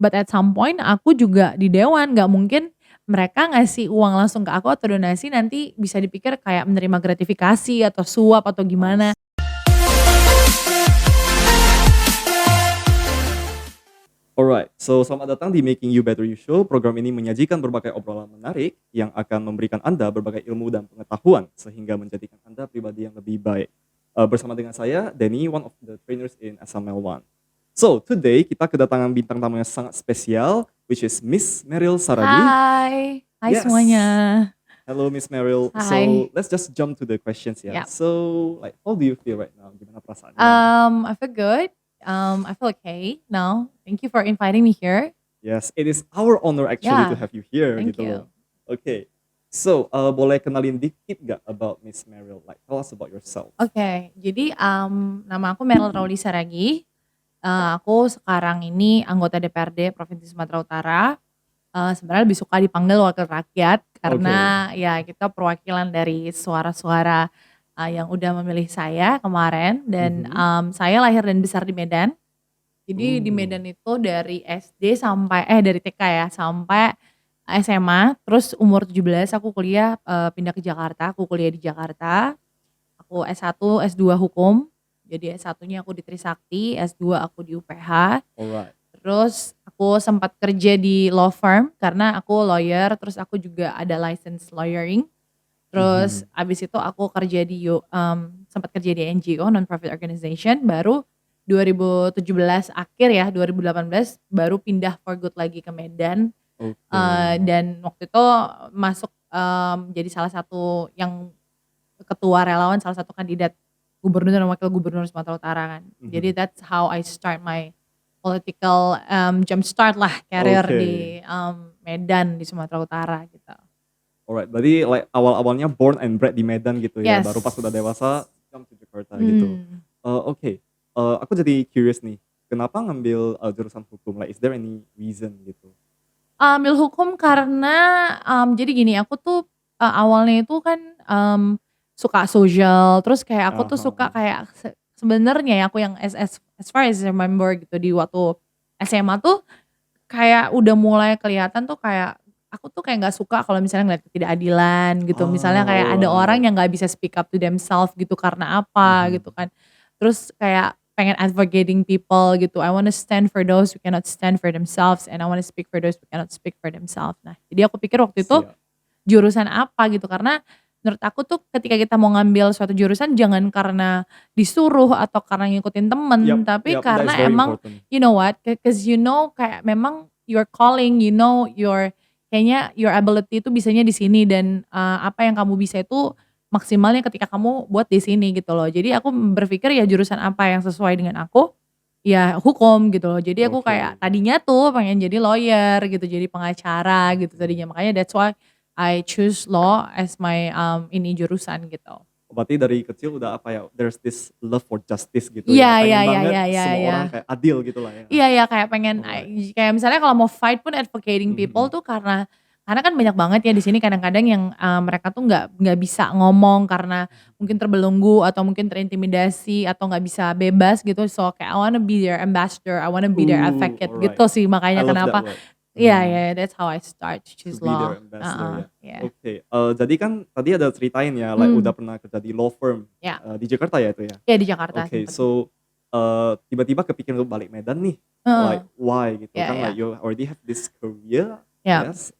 But at some point aku juga di dewan, nggak mungkin mereka ngasih uang langsung ke aku atau donasi nanti bisa dipikir kayak menerima gratifikasi atau suap atau I gimana. Alright, so selamat datang di Making You Better You Show. Program ini menyajikan berbagai obrolan menarik yang akan memberikan Anda berbagai ilmu dan pengetahuan sehingga menjadikan Anda pribadi yang lebih baik. Bersama dengan saya, Danny, one of the trainers in SML1. So, today kita kedatangan bintang tamu yang sangat spesial, which is Miss Meryl Saragi. Hai, hai Yes. semuanya. Hello, Miss Meryl. So, Hai. let's just jump to the questions ya. Yap. So, like, how do you feel right now? Gimana perasaannya? I feel good. I feel okay now. Thank you for inviting me here. Yes, it is our honor actually to Yeah, have you here thank gitu you. loh. Okay, so boleh kenalin dikit gak about Miss Meryl? Like tell us about yourself. Oke, jadi nama aku Meryl Rauli Saragi. Aku sekarang ini anggota DPRD Provinsi Sumatera Utara. Sebenarnya lebih suka dipanggil wakil rakyat karena ya kita perwakilan dari suara-suara yang udah memilih saya kemarin dan saya lahir dan besar di Medan. Jadi di Medan itu dari SD sampai dari TK ya sampai SMA, terus umur 17 aku kuliah pindah ke Jakarta, aku kuliah di Jakarta. Aku S1, S2 hukum. Jadi S1-nya aku di Trisakti, S2 aku di UPH. Alright. Terus aku sempat kerja di law firm karena aku lawyer, terus aku juga ada license lawyering. Terus abis itu aku kerja di sempat kerja di NGO, non-profit organization, baru 2017 akhir ya, 2018 baru pindah for good lagi ke Medan. Dan waktu itu masuk jadi salah satu yang ketua relawan, salah satu kandidat gubernur dan wakil gubernur Sumatera Utara kan. Jadi that's how I start my political jump start lah karir di Medan di Sumatera Utara gitu. Alright, berarti like awal-awalnya born and bred di Medan gitu ya, Yes. baru pas udah dewasa jump to Jakarta gitu. Oke, aku jadi curious nih, kenapa ngambil jurusan hukum? Like is there any reason gitu? Ambil hukum karena jadi gini, aku tuh awalnya itu kan suka sosial, terus kayak aku tuh suka kayak sebenarnya ya aku yang as far as I remember gitu di waktu SMA tuh kayak udah mulai kelihatan tuh kayak aku tuh kayak nggak suka kalau misalnya ngeliat ketidakadilan gitu. Misalnya kayak ada orang yang nggak bisa speak up to themselves gitu karena apa gitu kan. Terus kayak pengen advocating people gitu. I wanna stand for those who cannot stand for themselves and I wanna speak for those who cannot speak for themselves. Nah, jadi aku pikir waktu itu Siap. jurusan apa gitu karena menurut aku tuh ketika kita mau ngambil suatu jurusan jangan karena disuruh atau karena ngikutin temen, tapi Yep, that is karena very emang important. you know what, cause you know kayak memang your calling, you know kayaknya your ability itu bisanya di sini dan apa yang kamu bisa itu maksimalnya ketika kamu buat di sini gitu loh. Jadi aku berpikir ya jurusan apa yang sesuai dengan aku, ya hukum gitu loh. Jadi aku kayak tadinya tuh pengen jadi lawyer gitu, jadi pengacara gitu tadinya. Makanya that's why I choose law as my ini jurusan gitu. Berarti dari kecil udah apa ya, there's this love for justice gitu Iya ya, iya pengen iya banget iya iya semua iya. orang kayak adil gitu lah ya. Iya iya kayak pengen Alright. kayak misalnya kalau mau fight pun advocating people tuh karena kan banyak banget ya di sini kadang-kadang yang mereka tuh nggak bisa ngomong karena mungkin terbelenggu atau mungkin terintimidasi atau nggak bisa bebas gitu. So kayak I wanna be their ambassador, I wanna be their advocate Alright. gitu sih makanya I love that kenapa word. iya that's how I start to To choose be their law. ambassador ya. Yeah. Oke, jadi kan tadi ada ceritain ya, like udah pernah kerja di law firm Ya. di Jakarta ya itu ya? Iya di Jakarta Oke, sempet. so tiba-tiba kepikiran untuk balik Medan nih, Heeh. like why gitu Ya kan, ya. like you already have this career, Ya. yes,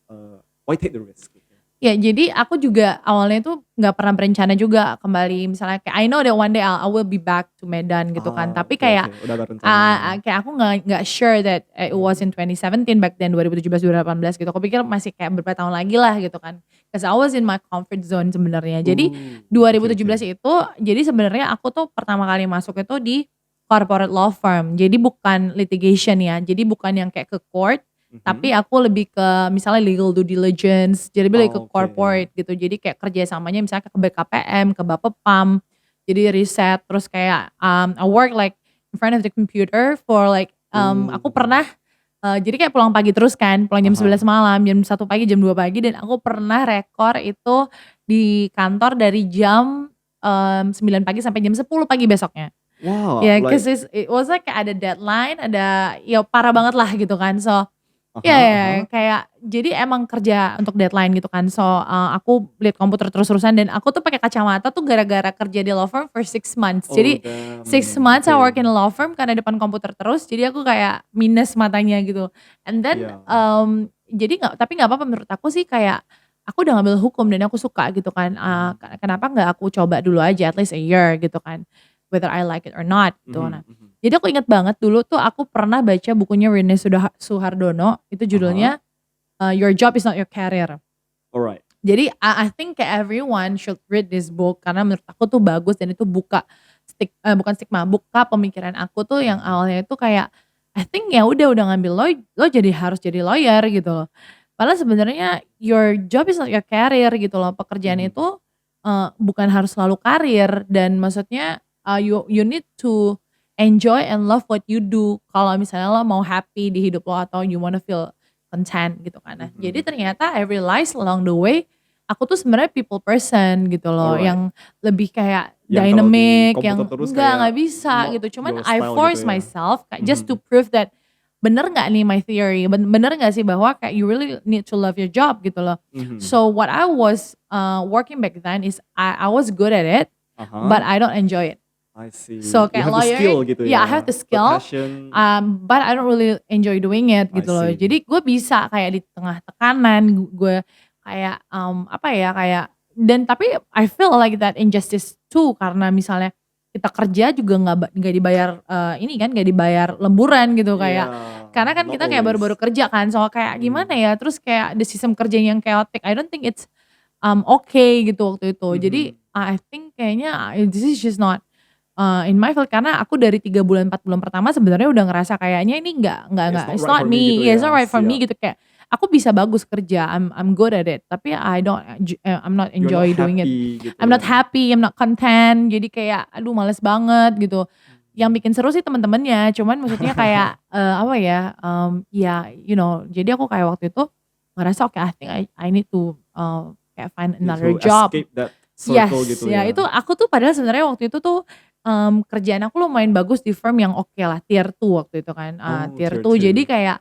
why take the risk gitu? Ya jadi aku juga awalnya tuh nggak pernah berencana juga kembali misalnya kayak I know that one day I will be back to Medan gitu kan. Tapi Oke, kayak udah ada rencana. kayak aku nggak sure that it was in 2017 back then 2017 2018 gitu. Aku pikir masih kayak beberapa tahun lagi lah gitu kan. Cause I was in my comfort zone sebenarnya. Jadi 2017 itu jadi sebenarnya aku tuh pertama kali masuk itu di corporate law firm. Jadi bukan litigation ya. Jadi bukan yang kayak ke court. Tapi aku lebih ke misalnya legal due diligence, jadi lebih ke corporate gitu. Jadi kayak kerjasamanya misalnya ke BKPM, ke Bapepam, jadi riset terus kayak I work like in front of the computer for like aku pernah jadi kayak pulang pagi terus kan, pulang jam 11 malam, jam 1 pagi, jam 2 pagi dan aku pernah rekor itu di kantor dari jam 9 pagi sampai jam 10 pagi besoknya. Wow, Ya, like it was like ada deadline, ada ya parah banget lah gitu kan. So, ya uh-huh, uh-huh. kayak jadi emang kerja untuk deadline gitu kan. So, aku lihat komputer terus-terusan dan aku tuh pakai kacamata tuh gara-gara kerja di law firm for 6 months. Oh Jadi 6 damn, months I work in okay. a law firm karena depan komputer terus. Jadi aku kayak minus matanya gitu. And then, Yeah. jadi tapi nggak apa-apa menurut aku sih kayak aku udah ngambil hukum dan aku suka gitu kan. Kenapa nggak aku coba dulu aja at least a year gitu kan. Whether I like it or not gitu. Mhm, Nah, mhm. jadi aku inget banget dulu tuh aku pernah baca bukunya Rene Suhardono, itu Uh-huh. judulnya, Your Job is Not Your Career. Alright. Jadi I think kayak everyone should read this book karena menurut aku tuh bagus dan itu buka bukan stigma, buka pemikiran aku tuh yang awalnya itu kayak I think ya udah ngambil lo jadi harus jadi lawyer gitu loh. Padahal sebenarnya your job is not your career gitu loh. Pekerjaan Mhm. itu, bukan harus selalu karir dan maksudnya, you need to enjoy and love what you do. Kalau misalnya lo mau happy di hidup lo atau you wanna feel content gitu kan. Nah, jadi Mhm. ternyata I realize along the way, aku tuh sebenarnya people person gitu loh, Alright. yang lebih kayak Yang kalau di dynamic, komputer yang terus enggak kayak bisa not gitu. Cuman your I style gitu force ya? myself kayak just to Mhm. prove that bener nggak nih my theory, bener nggak sih bahwa kayak you really need to love your job gitu loh. Mhm. So what I was, working back then is I was good at it, but Uh-huh. I don't enjoy it. I So see. You kayak have the lawyer, skill gitu yeah I have ya, the the skill, passion. but I don't really enjoy doing it I gitu loh. see. Jadi gue bisa kayak di tengah tekanan, gue kayak, apa ya, kayak dan tapi I feel like that injustice too karena misalnya kita kerja juga nggak dibayar, ini kan nggak dibayar lemburan gitu kayak Yeah, karena kan not kita kayak baru-baru always. kerja kan, so kayak gimana Mhm. ya, terus kayak the sistem kerjanya yang chaotic, I don't think it's, okay gitu waktu itu. Jadi Mhm. I think kayaknya this is just not in my field karena aku dari 3 bulan 4 bulan pertama sebenarnya udah ngerasa kayaknya ini It's not it's right not for me gitu me, yeah, it's not ya, right for me siap. gitu kayak aku bisa bagus kerja, I'm good at it, tapi I'm not You're not enjoy doing it. happy gitu I'm not ya? happy, I'm not content, jadi kayak aduh males banget gitu. Yang bikin seru sih temen-temennya, cuman maksudnya kayak, apa ya, ya you know, jadi aku kayak waktu itu ngerasa oke I think I need to, kayak find Need another to job. escape that circle Yes, gitu ya itu ya? aku tuh padahal sebenarnya waktu itu tuh, kerjaan aku lumayan bagus di firm yang oke lah, tier 2 waktu itu kan, Oh, tier tier 2 jadi 2. kayak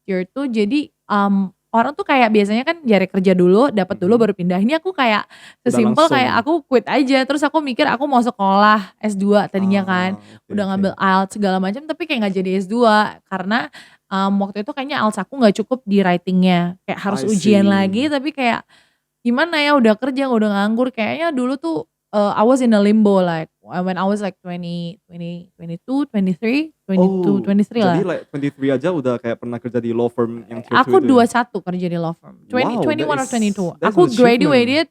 tier 2 jadi, orang tuh kayak biasanya kan cari kerja dulu, dapat dulu Mhm. baru pindah. Ini aku kayak Udah sesimpel kayak langsung. aku quit aja, terus aku mikir aku mau sekolah S2 tadinya kan, Oke, udah oke. ngambil IELTS segala macam tapi kayak nggak jadi S2 karena, waktu itu kayaknya IELTS aku nggak cukup di writing-nya, kayak harus I ujian see. lagi tapi kayak gimana ya udah kerja udah nganggur kayaknya dulu tuh, I was in a limbo like when I was like 22, 23, 22, Oh, 23 jadi lah. like 23 aja udah kayak pernah kerja di law firm yang tier 2 Aku itu ya? 21 kerja di law firm, Wow, 21 or 22. that's an Aku achievement. graduated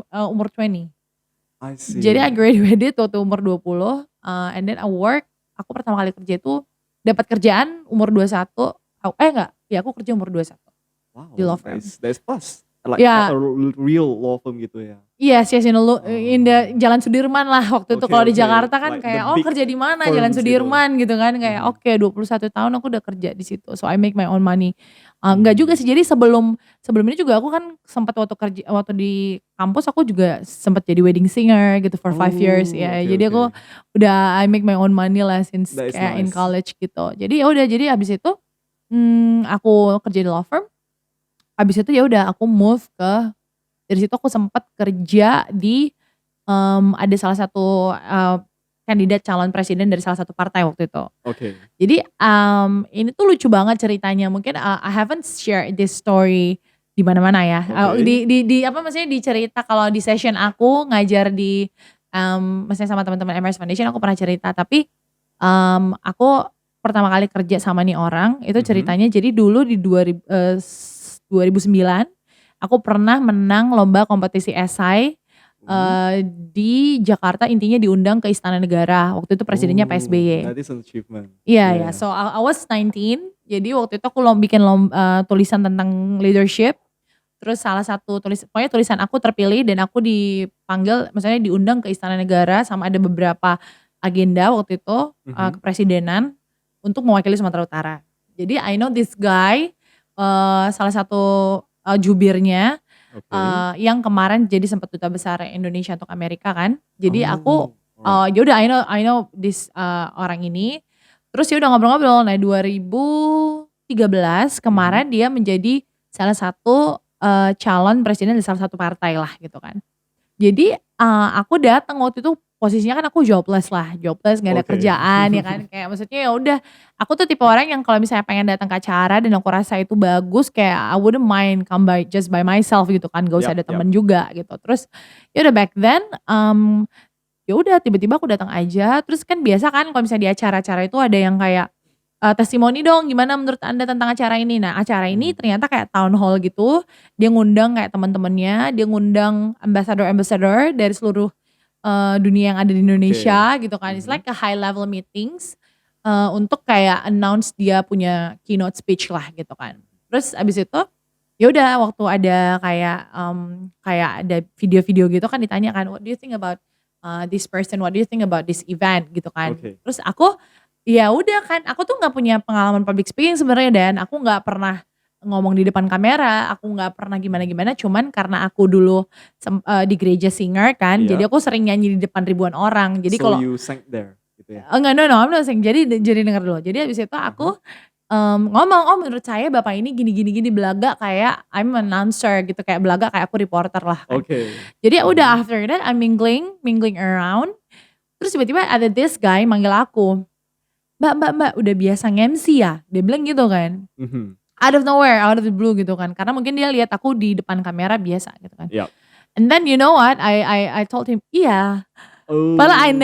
umur 20. I Jadi I see. graduated waktu umur 20, and then I work, aku pertama kali kerja itu dapat kerjaan umur 21, enggak, ya aku kerja umur 21 di Wow, law that firm. is fast. Like at a Ya, real law firm gitu ya? yes, yes, in Oh, the Jalan Sudirman lah waktu itu oke, kalau di oke, Jakarta kan like the kayak, "Oh big kerja di mana?" Jalan firms gitu? Sudirman gitu kan, kayak Mhm, oke 21 tahun aku udah kerja di situ, so I make my own money. Enggak juga mhm. sih, jadi sebelum sebelum ini juga aku kan sempat waktu di kampus aku juga sempat jadi wedding singer gitu for 5 years Oh, ya, oke, jadi oke. aku udah I make my own money lah since That is kayak in nice. college gitu. Jadi ya udah, jadi abis itu, aku kerja di law firm, abis itu ya udah aku move dari situ aku sempet kerja di ada salah satu, kandidat calon presiden dari salah satu partai waktu itu. Oke. Jadi, ini tuh lucu banget ceritanya mungkin, I haven't share this story di mana-mana ya, Oke. di apa maksudnya di cerita kalau di session aku ngajar di, maksudnya sama teman-teman MRS Foundation aku pernah cerita tapi, aku pertama kali kerja sama nih orang itu Mhm. ceritanya jadi dulu di 2009 aku pernah menang lomba kompetisi esai, Mhm. di Jakarta intinya diundang ke Istana Negara, waktu itu presidennya Pak Oh, SBY. that is an achievement. Iya Ya, ya, ya. so I was 19, jadi waktu itu aku bikin tulisan tentang leadership, terus salah satu pokoknya tulisan aku terpilih dan aku dipanggil maksudnya diundang ke Istana Negara sama ada beberapa agenda waktu itu, Mhm. kepresidenan untuk mewakili Sumatera Utara. Jadi I know this guy, salah satu, jubirnya, Oke. yang kemarin jadi sempat duta besar Indonesia untuk Amerika kan. Jadi aku Oh, Right. ya udah I know this orang ini. Terus ya udah ngobrol-ngobrol. Nah 2013 kemarin dia menjadi salah satu calon presiden di salah satu partai lah gitu kan. Jadi aku datang waktu itu posisinya kan aku jobless nggak ada Oke. kerjaan ya kan. Kayak maksudnya ya udah, aku tuh tipe orang yang kalau misalnya pengen datang ke acara dan aku rasa itu bagus, kayak I wouldn't mind come by just by myself gitu kan, gak usah Yap, ada yap. temen juga gitu. Terus ya udah back then ya udah tiba-tiba aku datang aja. Terus kan biasa kan kalau misalnya di acara-acara itu ada yang kayak testimoni dong, gimana menurut Anda tentang acara ini. Nah acara ini ternyata kayak town hall gitu, dia ngundang kayak teman-temannya, dia ngundang ambassador-ambassador dari seluruh dunia yang ada di Oke. Indonesia gitu kan. It's like a high level meetings untuk kayak announce dia punya keynote speech lah gitu kan. Terus abis itu ya udah waktu ada kayak ada video-video gitu kan ditanya kan, what do you think about this person, what do you think about this event gitu kan. Oke. Terus aku ya udah kan, aku tuh nggak punya pengalaman public speaking sebenarnya, dan aku nggak pernah ngomong di depan kamera, aku nggak pernah gimana-gimana, cuman karena aku dulu di gereja singer kan, Iya. jadi aku sering nyanyi di depan ribuan orang. Jadi So kalau you sang there gitu ya? enggak, no, I'm not saying. Jadi denger dulu. Jadi abis itu aku ngomong, "Oh menurut saya bapak ini gini gini gini," belaga kayak I'm an announcer gitu, kayak belaga kayak aku reporter lah kan. Oke. Jadi ya udah after that I'm mingling around. Terus tiba-tiba ada this guy manggil aku, Mbak, udah biasa nge-MC ya?" Dia bilang gitu kan. Mhm. Out of nowhere, out of the blue gitu kan. Karena mungkin dia lihat aku di depan kamera biasa gitu kan. Yap. And then you know what? I told him, "Iya." Padahal I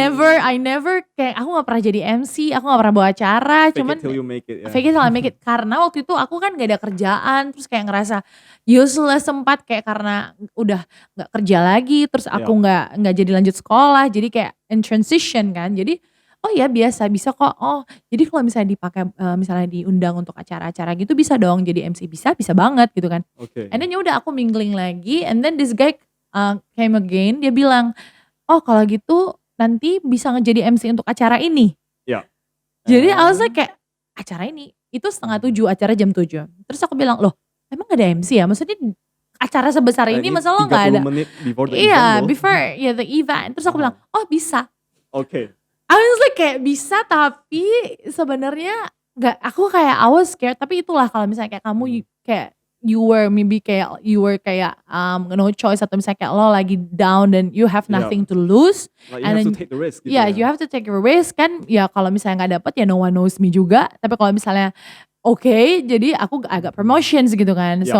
never kayak aku gak pernah jadi MC, aku gak pernah bawa acara, Fake cuman it till you make it ya? fake it till I make it. Karena waktu itu aku kan gak ada kerjaan, terus kayak ngerasa useless sempat kayak karena udah gak kerja lagi, terus aku Yap. gak jadi lanjut sekolah, jadi kayak in transition kan. Jadi oh ya biasa, bisa kok. Oh jadi kalau misalnya dipakai misalnya diundang untuk acara-acara gitu bisa dong jadi MC, bisa banget gitu kan. Oke. And then ya udah aku mingling lagi, and then this guy came again, dia bilang, "Oh kalau gitu nanti bisa jadi MC untuk acara ini." Ya. Jadi I was like kayak, "Acara ini?" Itu 6:30, acara jam 7. Terus aku bilang, "Loh emang gak ada MC ya? Maksudnya acara sebesar ini Ini masa lo gak 30 ada?" menit before the event Iya, loh. before ya the event. Terus aku bilang, "Oh bisa." Oke. I was like kayak bisa, tapi sebenarnya gak, aku kayak I was scared. Tapi itulah kalau misalnya kayak kamu kayak you were kayak no choice, atau misalnya kayak lo lagi down dan you have Iya. nothing to lose. Like you And have to then take the risk gitu yeah, ya? you have to take a risk kan. Ya kalau misalnya gak dapet ya no one knows me juga. Tapi kalau misalnya oke, jadi aku agak promotions gitu kan. Yap. So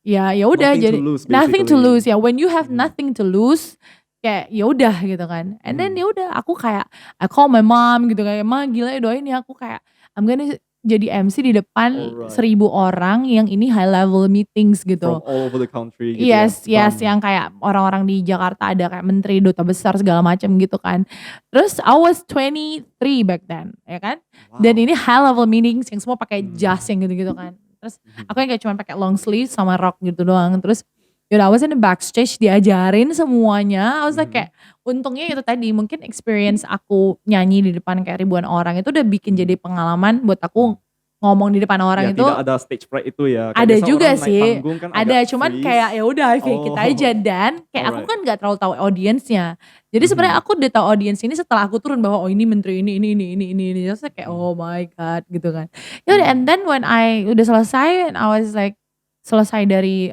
ya udah, Nothing to jadi lose nothing to basically. lose ya. When you have nothing to lose, kayak ya udah gitu kan. And then ya udah aku kayak I call my mom gitu kayak, "Ma gila ya doain ya aku kayak I'm gonna jadi MC di depan Alright. 1000 orang yang ini high level meetings From gitu." all over the country gitu ya? Yes, Bam. yang kayak orang-orang di Jakarta ada kayak menteri, duta besar segala macam gitu kan. Terus I was 23 back then, ya kan. Dan Wow. ini high level meetings yang semua pakai jas yang gitu-gitu kan. Terus aku yang kayak cuma pakai long sleeve sama rok gitu doang. Terus yaudah, I was in the backstage, diajarin semuanya. I was like kayak, untungnya itu tadi mungkin experience aku nyanyi di depan kayak ribuan orang itu udah bikin jadi pengalaman buat aku ngomong di depan orang Ya itu. tidak ada stage fright itu ya? Kayak Ada biasa juga orang naik sih, panggung kan ada, agak cuman freeze. kayak ya udah fake it aja, dan kayak aku Alright. kan gak terlalu tahu audiensnya. Jadi sebenarnya aku udah tahu audiens ini setelah aku turun bahwa oh ini menteri ini. Terus kayak oh my god gitu kan. Ya udah, and then when I udah selesai and I was like selesai dari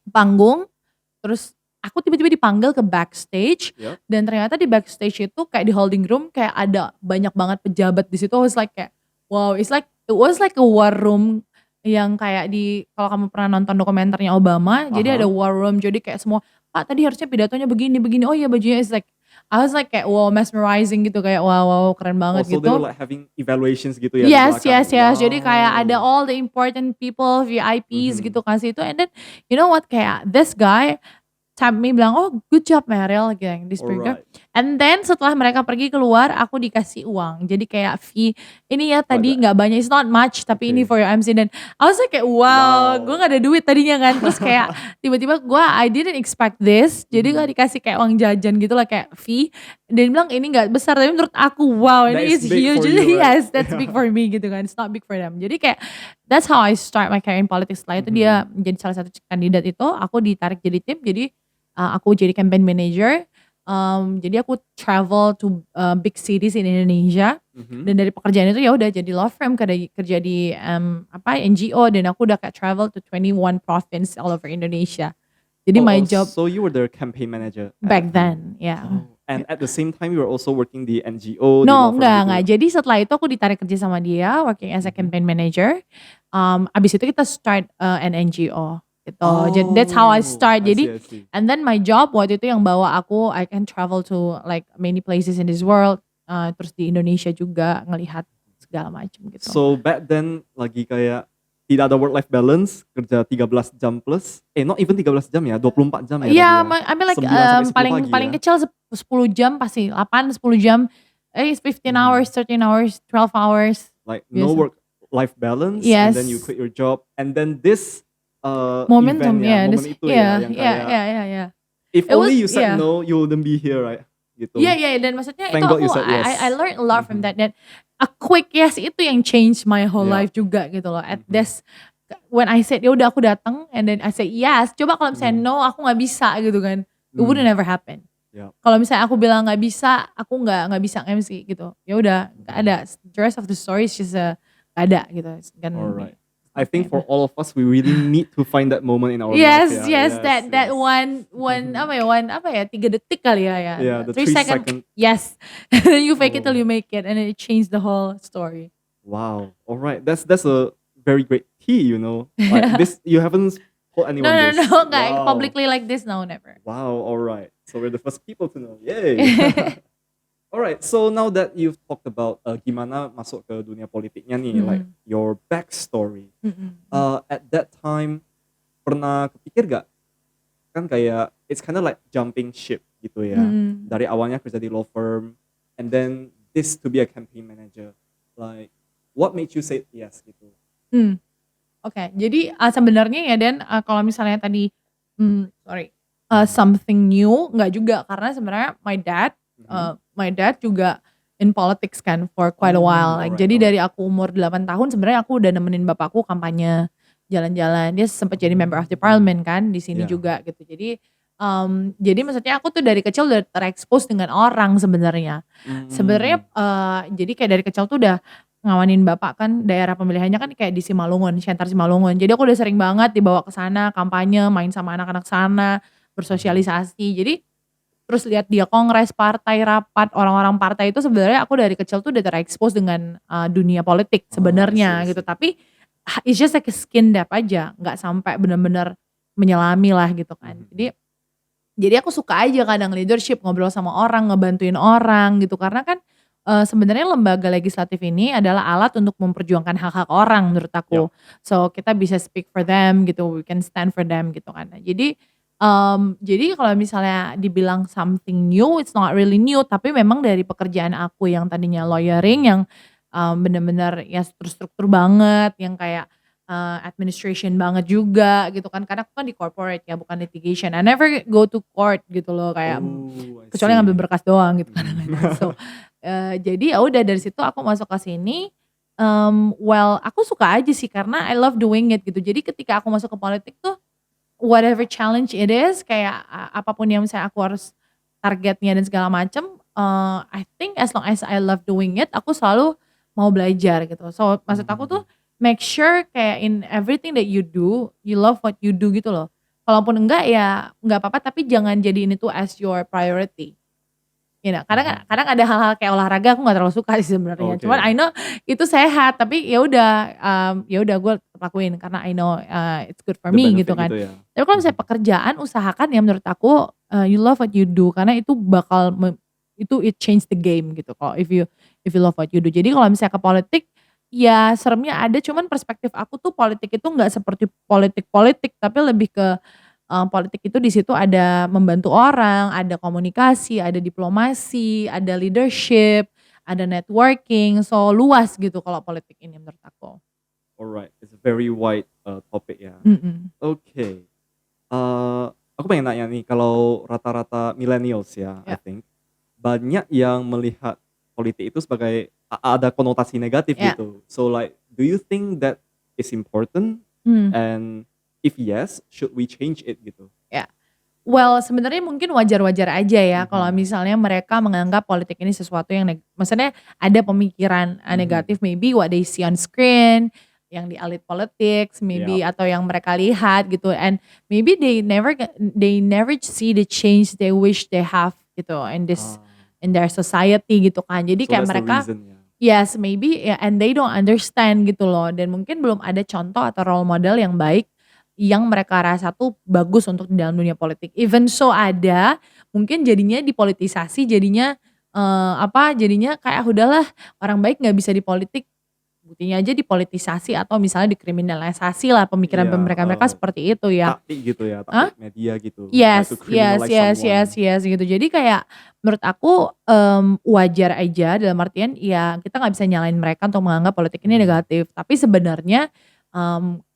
panggung, terus aku tiba-tiba dipanggil ke backstage. Yap. Dan ternyata di backstage itu kayak di holding room kayak ada banyak banget pejabat di situ. I was like kayak wow, it was like a war room yang kayak di, kalau kamu pernah nonton dokumenternya Obama, jadi ada war room, jadi kayak semua, "Pak tadi harusnya pidatonya begini, oh iya bajunya," is like I was like kayak wow, mesmerizing gitu, kayak wow keren banget Oh, so gitu. they were like having evaluations gitu ya di Yes. belakang? Jadi kayak ada Wow. all the important people, VIPs gitu kan situ. And then you know what, kayak this guy tap me bilang, "Oh good job Meryl," gitu yang di speaker. Alright. And then setelah mereka pergi keluar, aku dikasih uang. Jadi kayak fee, "Ini ya tadi Like gak banyak, it's not much, tapi ini Oke. for your MC." Dan I was like kayak wow, gue gak ada duit tadinya kan. Terus kayak tiba-tiba I didn't expect this. Jadi gue dikasih kayak uang jajan gitu lah, kayak fee. Dan bilang ini gak besar, tapi menurut aku wow That ini is is big huge. for you, right? Yes, that's big for me gitu kan. It's not big for them. Jadi kayak that's how I start my career in politics. Setelah itu dia menjadi salah satu kandidat itu, aku ditarik jadi tim. Jadi aku jadi campaign manager. Jadi aku travel to big cities in Indonesia. Mhm. Dan dari pekerjaan itu ya udah jadi law firm, kerja di NGO, dan aku udah kayak travel to 21 province all over Indonesia. Jadi my job So you were the campaign manager at back that time? then, ya. Oh, and at the same time you were also working di NGO, di No, law firm enggak. gitu? Jadi setelah itu aku ditarik kerja sama dia working as a Mhm. campaign manager. Abis itu kita start an NGO gitu. Jadi that's how I Oh, start. Jadi I see. and then my job waktu itu yang bawa aku, I can travel to like many places in this world. Terus di Indonesia juga ngelihat segala macam gitu. So back then lagi kayak tidak ada work life balance, kerja 13 jam plus, not even 13 jam ya, 24 jam ya tadi Iya, ya? I mean like 9 sampai 10 paling pagi paling ya? kecil 10 jam pasti 8, 10 jam. It's 15 hours, Mhm. 13 hours, 12 hours. Like no Biasa. work life balance and then you Yes. quit your job and then this event Momentum, ya, yeah, momen this, itu ya yeah, yang yeah, kayak yeah, yeah, yeah. if It was, only you said yeah. no, you wouldn't be here, right? Iya, Gitu. iya, dan maksudnya itu Thank God you aku said I yes. learned a lot from Mhm. that, dan a quick yes itu yang change my whole Yeah. life juga gitu loh. At Mhm. this, when I said ya udah aku datang and then I say yes, coba kalau misalnya Mhm. no aku nggak bisa gitu kan, it wouldn't ever happen. Yeah. Kalau misalnya aku bilang nggak bisa, aku nggak bisa MC gitu. Ya udah nggak ada. The rest of the story is just nggak ada gitu kan. Alright. I think for all of us, we really need to find that moment in our Yes, life ya. yes, that Yes. one apa ya 3 detik kali ya. Yeah, the 3 3 second. second. Yes. You fake it till Oh. you make it, and it changed the whole story. Wow. Alright. That's a very great tea, you know. Like this, you haven't told anyone this. No, nggak Wow. publicly like this, no, never. Wow. Alright. So we're the first people to know. Yay. Alright. So now that you've talked about gimana masuk ke dunia politiknya nih, like your backstory. At that time pernah kepikir gak? Kan kayak it's kind of like jumping ship gitu ya. Dari awalnya kerja di law firm and then this to be a campaign manager. Like what made you say yes gitu? Oke, jadi sebenarnya ya Dan, kalau misalnya tadi something new, nggak juga, karena sebenarnya my dad juga in politics kan for quite a while. Like, jadi dari aku umur 8 tahun sebenarnya aku udah nemenin bapakku kampanye, jalan-jalan. Dia sempat jadi member of the parliament kan di sini Yeah. juga gitu. Jadi maksudnya aku tuh dari kecil udah terekspos dengan orang sebenarnya. Sebenarnya jadi kayak dari kecil tuh udah ngawanin bapak kan, daerah pemilihannya kan kayak di Simalungun, Siantar Simalungun. Jadi aku udah sering banget dibawa ke sana, kampanye, main sama anak-anak sana, bersosialisasi. Jadi terus lihat dia kongres partai, rapat, orang-orang partai itu sebenarnya aku dari kecil tuh udah terekspos dengan dunia politik sebenarnya I see. gitu. Tapi it's just like a skin deep aja, nggak sampai benar-benar menyelami lah gitu kan. Jadi aku suka aja kadang leadership, ngobrol sama orang, ngebantuin orang gitu. Karena kan sebenarnya lembaga legislatif ini adalah alat untuk memperjuangkan hak-hak orang menurut aku. So kita bisa speak for them gitu, we can stand for them gitu kan. Jadi kalau misalnya dibilang something new, it's not really new, tapi memang dari pekerjaan aku yang tadinya lawyering yang benar-benar ya struktur banget, yang kayak administration banget juga gitu kan, karena aku kan di corporate ya, bukan litigation. I never go to court gitu loh, kayak I kecuali see. ngambil berkas doang gitu kadang-kadang. So jadi ya udah dari situ aku masuk ke sini. Well, aku suka aja sih karena I love doing it gitu. Jadi ketika aku masuk ke politik tuh whatever challenge it is, kayak apapun yang misalnya aku harus targetnya dan segala macem, I think as long as I love doing it, aku selalu mau belajar gitu. So maksud aku tuh make sure kayak in everything that you do, you love what you do gitu loh. Kalaupun enggak ya enggak apa-apa, tapi jangan jadiin itu as your priority. You know, kadang ada hal-hal kayak olahraga aku nggak terlalu suka sih sebenarnya. Oke. Cuman I know itu sehat, tapi ya udah gue tetap lakuin karena I know it's good for The me benefit gitu kan. gitu ya. Tapi kalau misalnya pekerjaan, usahakan ya menurut aku you love what you do, karena itu bakal it change the game gitu. Kalau if you love what you do. Jadi kalau misalnya ke politik, ya seremnya ada, cuman perspektif aku tuh politik itu nggak seperti politik, tapi lebih ke politik itu di situ ada membantu orang, ada komunikasi, ada diplomasi, ada leadership, ada networking, so luas gitu kalau politik ini menurut aku. Alright, it's a very wide topic ya. Oke. Aku pengen nanya nih, kalau rata-rata millennials ya, I think banyak yang melihat politik itu sebagai ada konotasi negatif gitu. So like, do you think that is important? And if yes, should we change it gitu? Well, sebenarnya mungkin wajar-wajar aja ya kalau Mhm. misalnya mereka menganggap politik ini sesuatu yang maksudnya ada pemikiran Mhm. negatif, maybe what they see on screen, yang di elit politics, Yap. maybe atau yang mereka lihat gitu, and maybe they never see the change they wish they have gitu Ah, in their society gitu kan. Jadi so kayak that's the mereka, reason ya? yes, maybe ya, and they don't understand gitu loh, dan mungkin belum ada contoh atau role model yang baik yang mereka rasa tuh bagus untuk di dalam dunia politik. Even so ada, mungkin jadinya dipolitisasi, jadinya jadinya kayak udahlah orang baik nggak bisa di politik, buktinya aja dipolitisasi atau misalnya dikriminalisasi lah pemikiran Iya, mereka-mereka seperti itu ya. taktik gitu ya, Hah? taktik media gitu, try to Yes, yes, criminalize yes, yes, someone. yes, gitu. Jadi kayak menurut aku, wajar aja dalam artian ya kita nggak bisa nyalain mereka untuk menganggap politik ini Mhm. negatif. Tapi sebenarnya,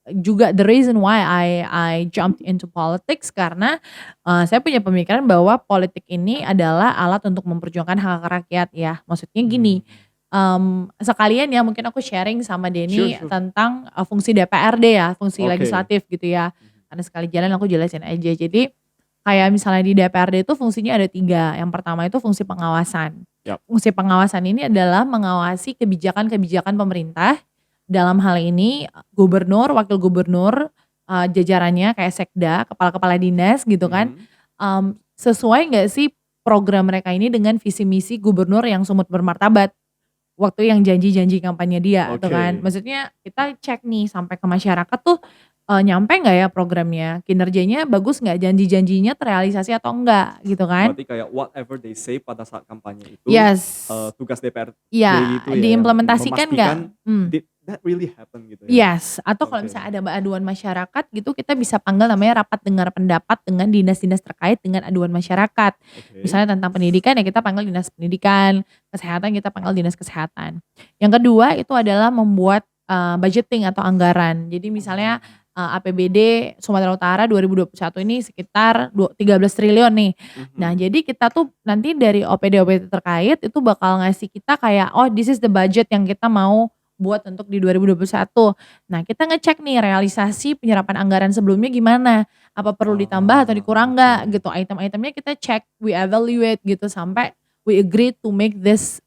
juga the reason why I jumped into politics karena, saya punya pemikiran bahwa politik ini adalah alat untuk memperjuangkan hak rakyat ya. Maksudnya gini, Mmm. sekalian ya mungkin aku sharing sama Sure, Denny sure. tentang, fungsi DPRD ya, fungsi Oke. legislatif gitu ya. Mhm. Karena sekali jalan aku jelasin aja. Jadi kayak misalnya di DPRD itu fungsinya ada 3, yang pertama itu fungsi pengawasan. Yap. Fungsi pengawasan ini adalah mengawasi kebijakan-kebijakan pemerintah, dalam hal ini gubernur, wakil gubernur, jajarannya kayak sekda, kepala-kepala dinas gitu kan, Mhm. sesuai nggak sih program mereka ini dengan visi misi gubernur yang sumut bermartabat, waktu yang janji-janji kampanye dia tuh kan. Oke. Maksudnya kita cek nih sampai ke masyarakat tuh, nyampe nggak ya programnya, kinerjanya bagus nggak, janji-janjinya terrealisasi atau enggak gitu kan. Berarti kayak whatever they say pada saat kampanye itu, Yes, tugas DPRD iya itu ya yang diimplementasikan nggak? memastikan Mmm. did that really happen gitu ya? Yes, atau kalau Oke. misalnya ada aduan masyarakat gitu, kita bisa panggil namanya rapat dengar pendapat dengan dinas-dinas terkait dengan aduan masyarakat. Oke. Misalnya tentang pendidikan ya kita panggil dinas pendidikan, kesehatan kita panggil dinas kesehatan. Yang kedua itu adalah membuat, budgeting atau anggaran. Jadi misalnya, Mmm. APBD Sumatera Utara 2021 ini sekitar 13 triliun nih. Nah Mhm. jadi kita tuh nanti dari OPD-OPD terkait itu bakal ngasih kita kayak, "Oh, this is the budget yang kita mau buat untuk di 2021." Nah kita ngecek nih realisasi penyerapan anggaran sebelumnya gimana, apa perlu ditambah atau dikurang Oke. nggak gitu, item-itemnya kita cek, we evaluate gitu sampai we agree to make this,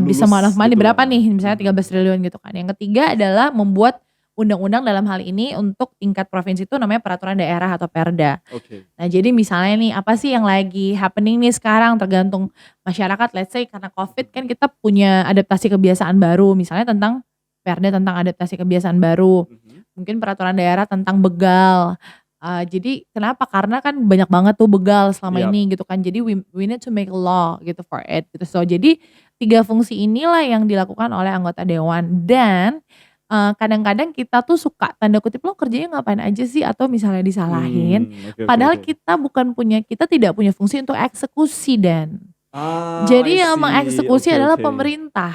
bisa amount of Lulus money berapa gitulah. nih, misalnya 13 Mhm. triliun gitu kan. Yang ketiga adalah membuat undang-undang dalam hal ini untuk tingkat provinsi itu namanya peraturan daerah atau Perda. Oke. Nah jadi misalnya nih, apa sih yang lagi happening nih sekarang tergantung masyarakat, let's say karena Covid kan Mhm. kita punya adaptasi kebiasaan baru, misalnya tentang Perda tentang adaptasi kebiasaan baru, Mhm. mungkin peraturan daerah tentang begal. Jadi kenapa? Karena kan banyak banget tuh begal selama Yap. ini gitu kan, jadi we need to make a law gitu for it gitu. So jadi 3 fungsi inilah yang dilakukan oleh anggota dewan dan, kadang-kadang kita tuh suka tanda kutip, "Lo kerjanya ngapain aja sih?" Atau misalnya disalahin, Oke, oke, padahal oke. kita tidak punya fungsi untuk eksekusi Dan. I Jadi yang see. mengeksekusi Oke, adalah oke. pemerintah.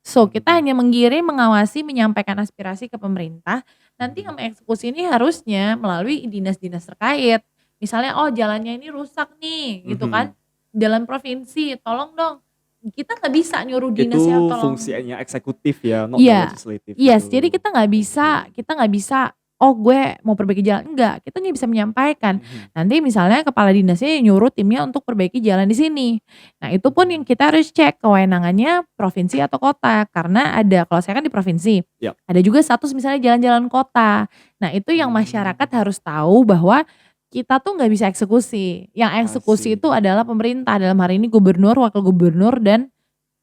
So kita Mhm. hanya menggiring, mengawasi, menyampaikan aspirasi ke pemerintah, nanti Mhm. yang mengeksekusi ini harusnya melalui dinas-dinas terkait. Misalnya, "Oh, jalannya ini rusak nih," gitu kan, Mhm. "jalan provinsi, tolong dong." Kita nggak bisa nyuruh Itu dinasnya tolong. fungsinya eksekutif ya, not the Iya, legislative yes, jadi gitu. kita nggak bisa, "Oh, gue mau perbaiki jalan." Enggak, kita hanya bisa menyampaikan. Mhm. Nanti misalnya kepala dinasnya nyuruh timnya untuk perbaiki jalan di sini. Nah, itu pun yang Mhm. kita harus cek kewenangannya provinsi atau kota, karena ada, kalau saya kan di provinsi, Yap. ada juga status misalnya jalan-jalan kota. Nah, itu yang masyarakat Mmm. harus tahu bahwa kita tuh nggak bisa eksekusi, yang I eksekusi itu see. adalah pemerintah, dalam hari ini gubernur, wakil gubernur, dan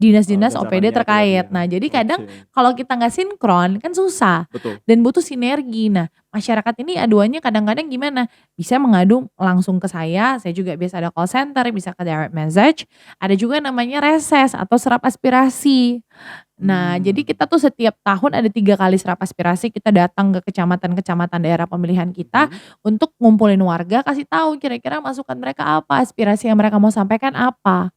dinas-dinas OPD Jajarannya itu tadi terkait. ya. Nah, jadi kadang Oke. kalau kita nggak sinkron kan susah Betul. dan butuh sinergi. Nah, masyarakat ini aduannya kadang-kadang gimana? Bisa mengadu langsung ke saya juga biasa ada call center, bisa ke direct message, ada juga namanya reses atau serap aspirasi. Nah, jadi Mmm. kita tuh setiap tahun ada 3 kali serap aspirasi, kita datang ke kecamatan-kecamatan daerah pemilihan kita Mhm. untuk ngumpulin warga, kasih tahu kira-kira masukan mereka apa, aspirasi yang mereka mau sampaikan apa.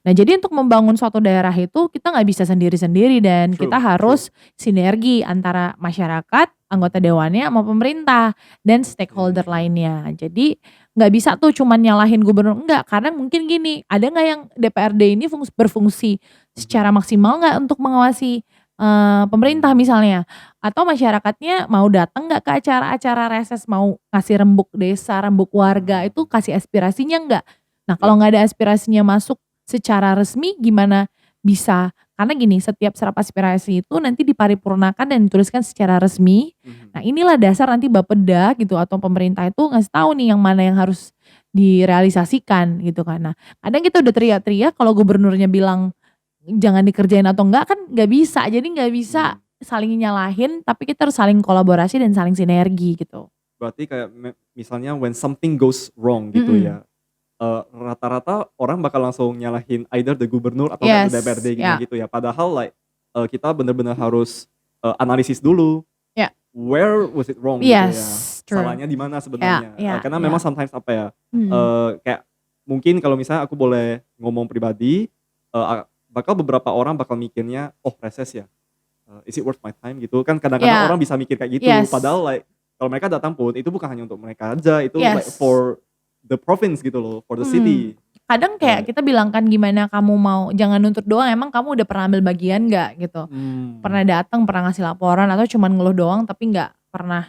Nah, jadi untuk membangun suatu daerah itu kita nggak bisa sendiri-sendiri dan kita True, true. harus sinergi antara masyarakat, anggota dewannya, sama pemerintah dan stakeholder Oke. lainnya. Jadi nggak bisa tuh cuman nyalahin gubernur, enggak, karena mungkin gini, ada nggak yang DPRD ini berfungsi secara Mhm. maksimal nggak untuk mengawasi, pemerintah misalnya, atau masyarakatnya mau datang nggak ke acara-acara reses, mau ngasih rembuk desa, rembuk warga, itu kasih aspirasinya nggak. Nah Ya. kalau nggak ada aspirasinya masuk secara resmi gimana bisa, karena gini, setiap serap aspirasi itu nanti diparipurnakan dan dituliskan secara resmi. Mhm. Nah inilah dasar nanti Bapeda gitu atau pemerintah itu ngasih tahu nih yang mana yang harus direalisasikan gitu kan. Nah kadang kita udah teriak-teriak kalau gubernurnya bilang jangan dikerjain atau enggak kan nggak bisa, jadi nggak bisa Mmm. saling nyalahin tapi kita harus saling kolaborasi dan saling sinergi gitu. Berarti kayak misalnya when something goes wrong gitu Mhm. ya, rata-rata orang bakal langsung nyalahin either the gubernur atau enggak the Yes, DPRD-nya ya. gitu ya. Padahal like, kita bener-bener harus, analisis dulu, Ya. where was it wrong gitu ya, Yes, true. salahnya di mana Ya sebenarnya. ya Karena memang ya. sometimes apa ya, Mhm. kayak mungkin kalau misalnya aku boleh ngomong pribadi, bakal beberapa orang bakal mikirnya, "Oh reses ya, is it worth my time?" Gitu kan kadang-kadang Ya, orang bisa mikir kayak gitu. yes. Padahal like kalau mereka datang pun itu bukan hanya untuk mereka aja, itu like Yes. for the province gitu loh, for the Mhm. city. Kadang kayak Right. kita bilang kan gimana kamu mau jangan nuntut doang, emang kamu udah pernah ambil bagian nggak gitu. Pernah Mmm, datang, pernah ngasih laporan atau cuman ngeluh doang tapi nggak pernah,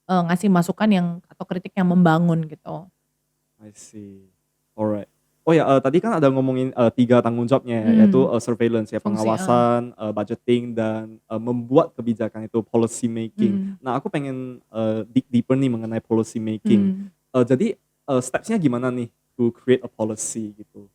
ngasih masukan yang atau kritik yang membangun gitu. I see. Alright. Oh ya, tadi kan ada ngomongin, 3 tanggung jawabnya ya, yaitu, Mmm, surveillance ya, fungsi pengawasan, budgeting dan, membuat kebijakan itu policy making. mhm, Nah aku pengen, dig deeper nih mengenai policy making. mhm. Jadi, steps-nya gimana nih to create a policy gitu?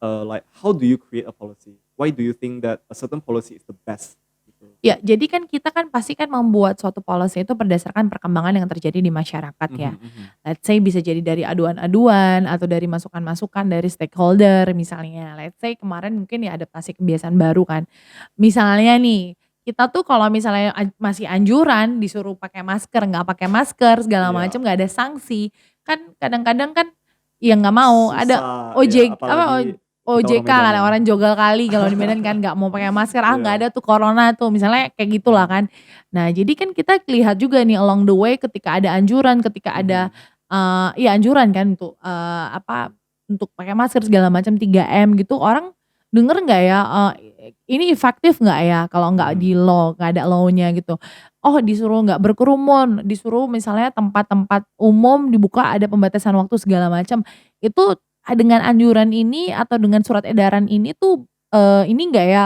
Like how do you create a policy? Why do you think that a certain policy is the best gitu? Ya, jadi kan kita kan pasti kan membuat suatu policy itu berdasarkan perkembangan yang terjadi di masyarakat Mhm ya. mhm. Let's say bisa jadi dari aduan-aduan atau dari masukan-masukan dari stakeholder misalnya. Let's say kemarin mungkin ya adaptasi kebiasaan baru kan. Misalnya nih, kita tuh kalau misalnya masih anjuran disuruh pakai masker, nggak pakai masker segala macam, Iya, nggak ada sanksi. Kan kadang-kadang kan ya nggak mau, ada susah ya OJ apa, apalagi kita orang OJK Medan kan, ya. orang jogal kali kalau di Medan kan nggak mau pakai masker, "Ah nggak Iya, ada tuh corona tuh," misalnya kayak gitulah mhm, kan. Nah jadi kan kita lihat juga nih along the way ketika ada anjuran, ketika ada, mhm, iya anjuran kan untuk, apa, untuk pakai masker segala macam 3M gitu, orang denger nggak ya, ini efektif nggak ya kalau nggak mhm. di law, nggak ada law-nya gitu. Oh disuruh nggak berkerumun, disuruh misalnya tempat-tempat umum dibuka ada pembatasan waktu segala macam, itu dengan anjuran ini atau dengan surat edaran ini tuh, ini enggak ya,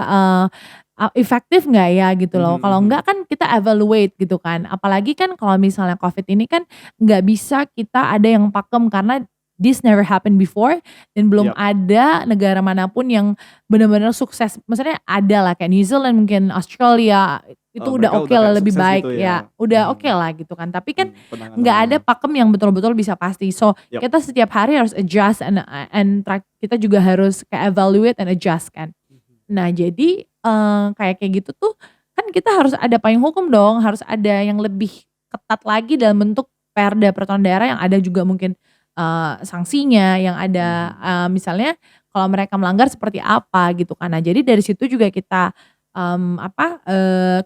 efektif nggak ya gitu Mhm loh. Kalau mhm. enggak kan kita evaluate gitu kan. Apalagi kan kalau misalnya Covid ini kan nggak bisa kita ada yang pakem karena this never happened before dan belum Yap, ada negara manapun yang benar-benar sukses. Maksudnya ada lah kayak New Zealand, mungkin Australia, itu udah mereka oke udah lah, kayak lebih sukses gitu baik ya, ya? udah oke Mhm, lah gitu kan. Tapi kan nggak ada penanganannya. pakem yang betul-betul bisa pasti. So, Yap, kita setiap hari harus adjust kita juga harus kayak evaluate and adjust kan. mhm, Nah jadi, kayak gitu tuh, kan kita harus ada payung hukum dong, harus ada yang lebih ketat lagi dalam bentuk perda peraturan daerah yang ada juga mungkin, sanksinya, yang ada, mhm. misalnya kalau mereka melanggar seperti apa gitu kan. Nah jadi dari situ juga kita, apa,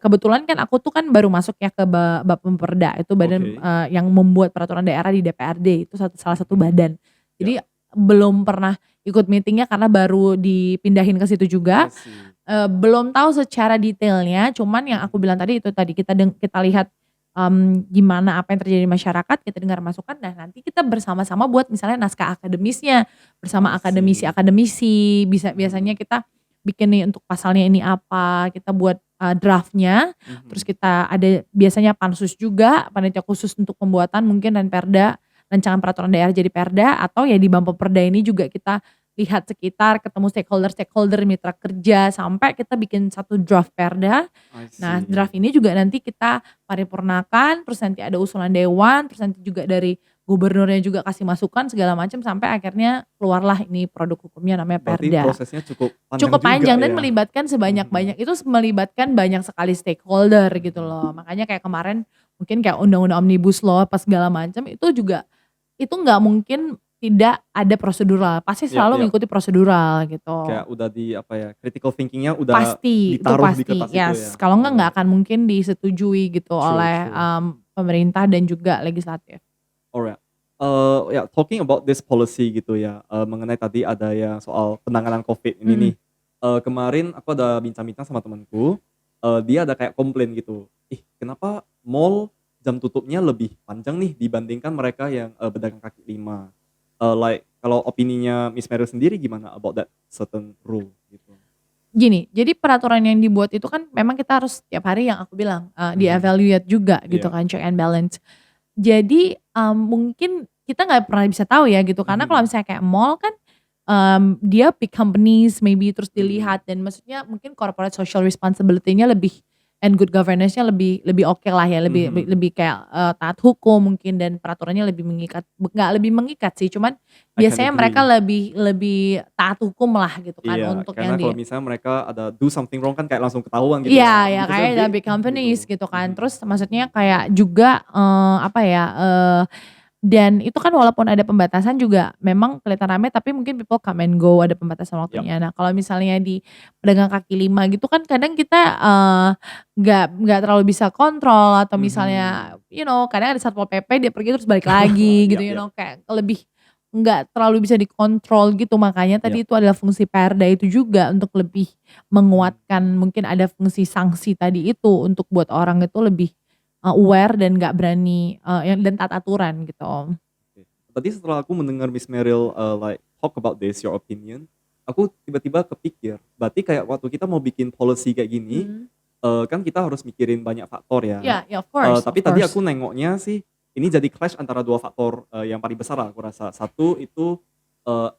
kebetulan kan aku tuh kan baru masuk ya ke Bapemperda, itu badan, Oke, yang membuat peraturan daerah di DPRD, itu salah satu mhm, badan. ya, Jadi belum pernah ikut meeting-nya karena baru dipindahin ke situ juga, I see. belum tahu secara detailnya, cuman yang aku Mhm, bilang tadi itu tadi, kita lihat, gimana apa yang terjadi di masyarakat, kita dengar masukan, nah nanti kita bersama-sama buat misalnya naskah akademisnya, bersama I see. akademisi-akademisi, biasanya Mhm, kita bikin nih untuk pasalnya ini apa, kita buat, draft-nya, terus mhm. kita ada biasanya pansus juga, panitia khusus untuk pembuatan mungkin Ranperda, rancangan peraturan daerah jadi perda, atau ya di Bapemperda ini juga kita lihat sekitar, ketemu stakeholder-stakeholder, mitra kerja, sampai kita bikin satu draft perda. I Nah, see. draft ini juga nanti kita paripurnakan, terus nanti ada usulan dewan, terus nanti juga dari gubernurnya juga kasih masukan segala macam, sampai akhirnya keluarlah ini produk hukumnya namanya Berarti perda. prosesnya cukup panjang Cukup juga panjang dan ya? melibatkan Mhm, sebanyak-banyak itu, melibatkan banyak sekali stakeholder gitu mhm. loh. Makanya kayak kemarin mungkin kayak undang-undang Omnibus Law apa segala macam itu juga, itu nggak mungkin tidak ada prosedural, pasti Yap selalu yap. mengikuti prosedural gitu. Kayak udah di apa ya, critical thinking-nya udah Pasti, itu ditaruh di pasti, kertas itu yes. ya? Kalau nggak Alright, akan mungkin disetujui gitu true oleh, true. pemerintah dan juga legislatif. Alright, ya talking about this policy gitu ya, mengenai tadi ada yang soal penanganan Covid ini nih, Mhm, kemarin aku ada bincang-bincang sama temenku, dia ada kayak komplain gitu, "Ih, kenapa mall jam tutupnya lebih panjang nih dibandingkan mereka yang, pedagang kaki lima?" Like kalau opininya Miss Meryl sendiri gimana about that certain rule gitu? Gini, jadi peraturan yang dibuat itu kan memang kita harus tiap hari yang aku bilang, Mhm, di-evaluate juga gitu iya, kan, check and balance. Jadi, mungkin kita nggak pernah bisa tahu ya gitu, karena kalau mhm, misalnya kayak mall kan, dia big companies maybe terus mhm, dilihat dan maksudnya mungkin corporate social responsibility-nya lebih and good governance-nya lebih lebih oke lah ya, lebih lebih mhm, lebih kayak, taat hukum mungkin dan peraturannya lebih mengikat, nggak lebih mengikat sih, cuman I can biasanya mereka agree. lebih lebih taat hukum lah gitu kan Iya, untuk karena yang kalau di. misalnya mereka ada do something wrong kan kayak langsung ketahuan gitu Iya ya, ya because they're kayak big big companies gitu. gitu kan. Mhm, Terus maksudnya kayak juga, apa ya, dan itu kan walaupun ada pembatasan juga memang kelihatan rame tapi mungkin people come and go, ada pembatasan yap, waktunya. Nah kalau misalnya di pedagang kaki lima gitu kan kadang kita, nggak terlalu bisa kontrol atau misalnya mhm, kadang ada Satpol PP dia pergi terus balik lagi gitu, yap, yap, kayak lebih nggak terlalu bisa dikontrol gitu. Makanya tadi yap, itu adalah fungsi Perda itu juga untuk lebih menguatkan mhm, mungkin ada fungsi sanksi tadi itu untuk buat orang itu lebih, aware dan nggak berani, yang dan taat aturan gitu. oke. Tadi setelah aku mendengar Miss Meryl, like talk about this, your opinion, aku tiba-tiba kepikir, berarti kayak waktu kita mau bikin policy kayak gini, Mhm. kan kita harus mikirin banyak faktor ya. Ya ya, of course Tapi of tadi course. aku nengoknya sih, ini jadi clash antara 2 faktor, yang paling besar lah aku rasa. Satu itu,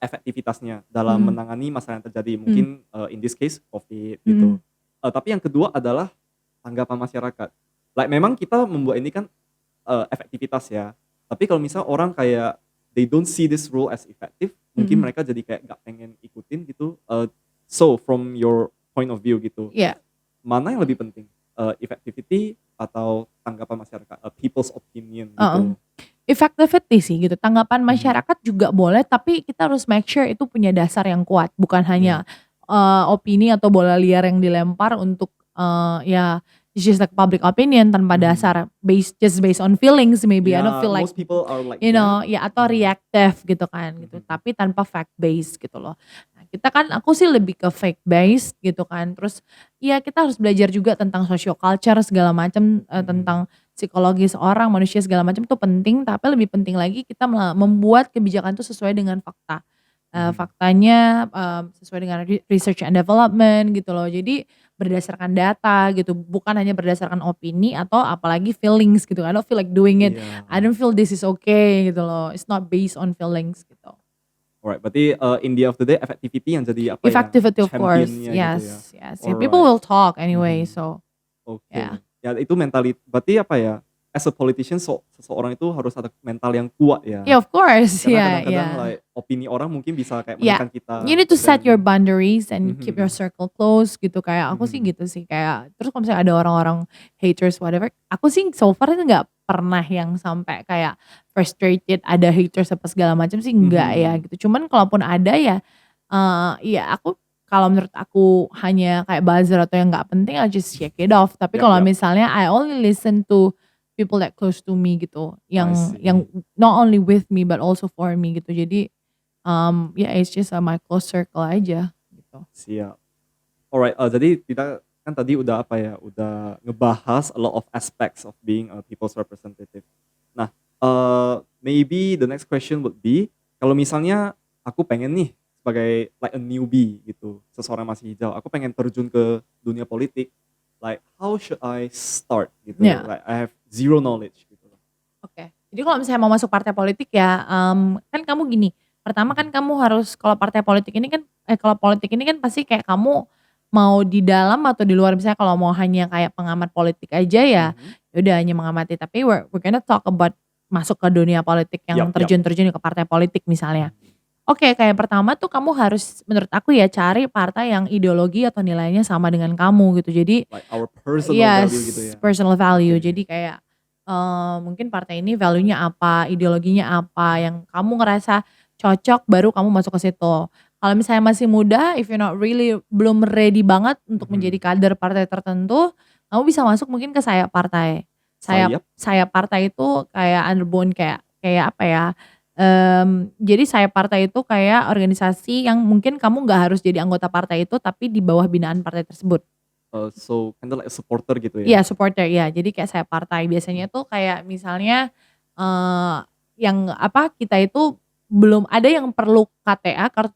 efektivitasnya dalam Mhm menangani masalah yang terjadi, mhm mungkin, in this case Covid gitu. mhm Tapi yang kedua adalah tanggapan masyarakat. Like memang kita membuat ini kan, efektivitas ya, tapi kalau misal orang kayak they don't see this rule as effective, mungkin mhm. mereka jadi kayak nggak pengen ikutin gitu. So from your point of view gitu, Iya, mana yang lebih penting, effectivity atau tanggapan masyarakat, people's opinion heeh. gitu? Effectivity sih gitu, tanggapan Mhm, masyarakat juga boleh tapi kita harus make sure itu punya dasar yang kuat, bukan hanya, iya, opini atau bola liar yang dilempar untuk, ya it's just like public opinion tanpa mhm. dasar, just based on feelings maybe, I don't Ya, feel like. most people are like that. Ya atau Mhm, reactive gitu kan gitu, mhm, tapi tanpa fact base gitu loh. Nah kita kan aku sih lebih ke fact base gitu kan, terus ya kita harus belajar juga tentang social culture segala macam, mhm, tentang psikologis orang, manusia segala macam itu penting, tapi lebih penting lagi kita membuat kebijakan itu sesuai dengan fakta. mhm. Faktanya, sesuai dengan research and development gitu loh. Jadi berdasarkan data gitu, bukan hanya berdasarkan opini atau apalagi feelings gitu, I don't feel like doing it. Iya. I don't feel this is okay gitu loh, it's not based on feelings gitu. Alright, berarti, in the end of the day effectivity yang jadi apa ya, Effectivity of course, champion-nya gitu ya. yes yes, yeah, people Alright, will talk anyway mhm. so, yeah. Oke. Ya itu berarti apa ya, as a politician seseorang itu harus ada mental yang kuat ya. Yeah, of course, Karena yeah kadang-kadang yeah. like opini orang mungkin bisa kayak Ya, menekan you kita need to set your dan boundaries and keep your mhm, circle close gitu, kayak aku sih mhm, gitu sih, kayak terus kalau misalnya ada orang-orang haters whatever, aku sih so far itu nggak pernah yang sampai kayak frustrated, ada haters apa segala macam sih enggak ya mhm. gitu. Cuman kalaupun ada ya, ya aku kalau menurut aku hanya kayak buzzer atau yang nggak penting, I just shake it off. Tapi Yap, kalau yap, misalnya I only listen to people that close to me gitu, I yang see. not only with me but also for me gitu. Jadi ya it's just, my close circle aja gitu. Siap. Alright, jadi kita kan tadi udah apa ya, udah ngebahas a lot of aspects of being a people's representative. Nah, maybe the next question would be, kalau misalnya aku pengen nih sebagai like a newbie gitu, seseorang masih hijau, aku pengen terjun ke dunia politik, like how should I start gitu, Ya, like I have zero knowledge gitu loh. oke. Jadi kalau misalnya mau masuk partai politik ya, kan kamu gini, pertama kan Mhm, kamu harus kalau partai politik ini kan kalau politik ini kan pasti kayak kamu mau di dalam atau di luar, misalnya kalau mau hanya kayak pengamat politik aja ya, mhm. ya udah hanya mengamati, tapi we're gonna talk about masuk ke dunia politik yang Yap, yap. terjun-terjun ke partai politik misalnya. Mhm. Oke, kayak pertama tuh kamu harus menurut aku ya cari partai yang ideologi atau nilainya sama dengan kamu gitu. Jadi Like our personal value gitu yes, ya. personal value. Oke. Jadi kayak, mungkin partai ini value-nya apa, ideologinya apa, yang kamu ngerasa cocok baru kamu masuk ke situ. Kalau misalnya masih muda, if you're not really belum ready banget untuk menjadi Mhm. kader partai tertentu, kamu bisa masuk mungkin ke sayap partai. Sayap Sayap? sayap partai itu kayak underbone, kayak kayak apa ya, jadi sayap partai itu kayak organisasi yang mungkin kamu nggak harus jadi anggota partai itu, tapi di bawah binaan partai tersebut. So kinda like a supporter gitu ya? Iya supporter ya, jadi kayak saya partai biasanya tuh kayak misalnya, eee, yang apa, kita itu belum ada yang perlu KTA kartu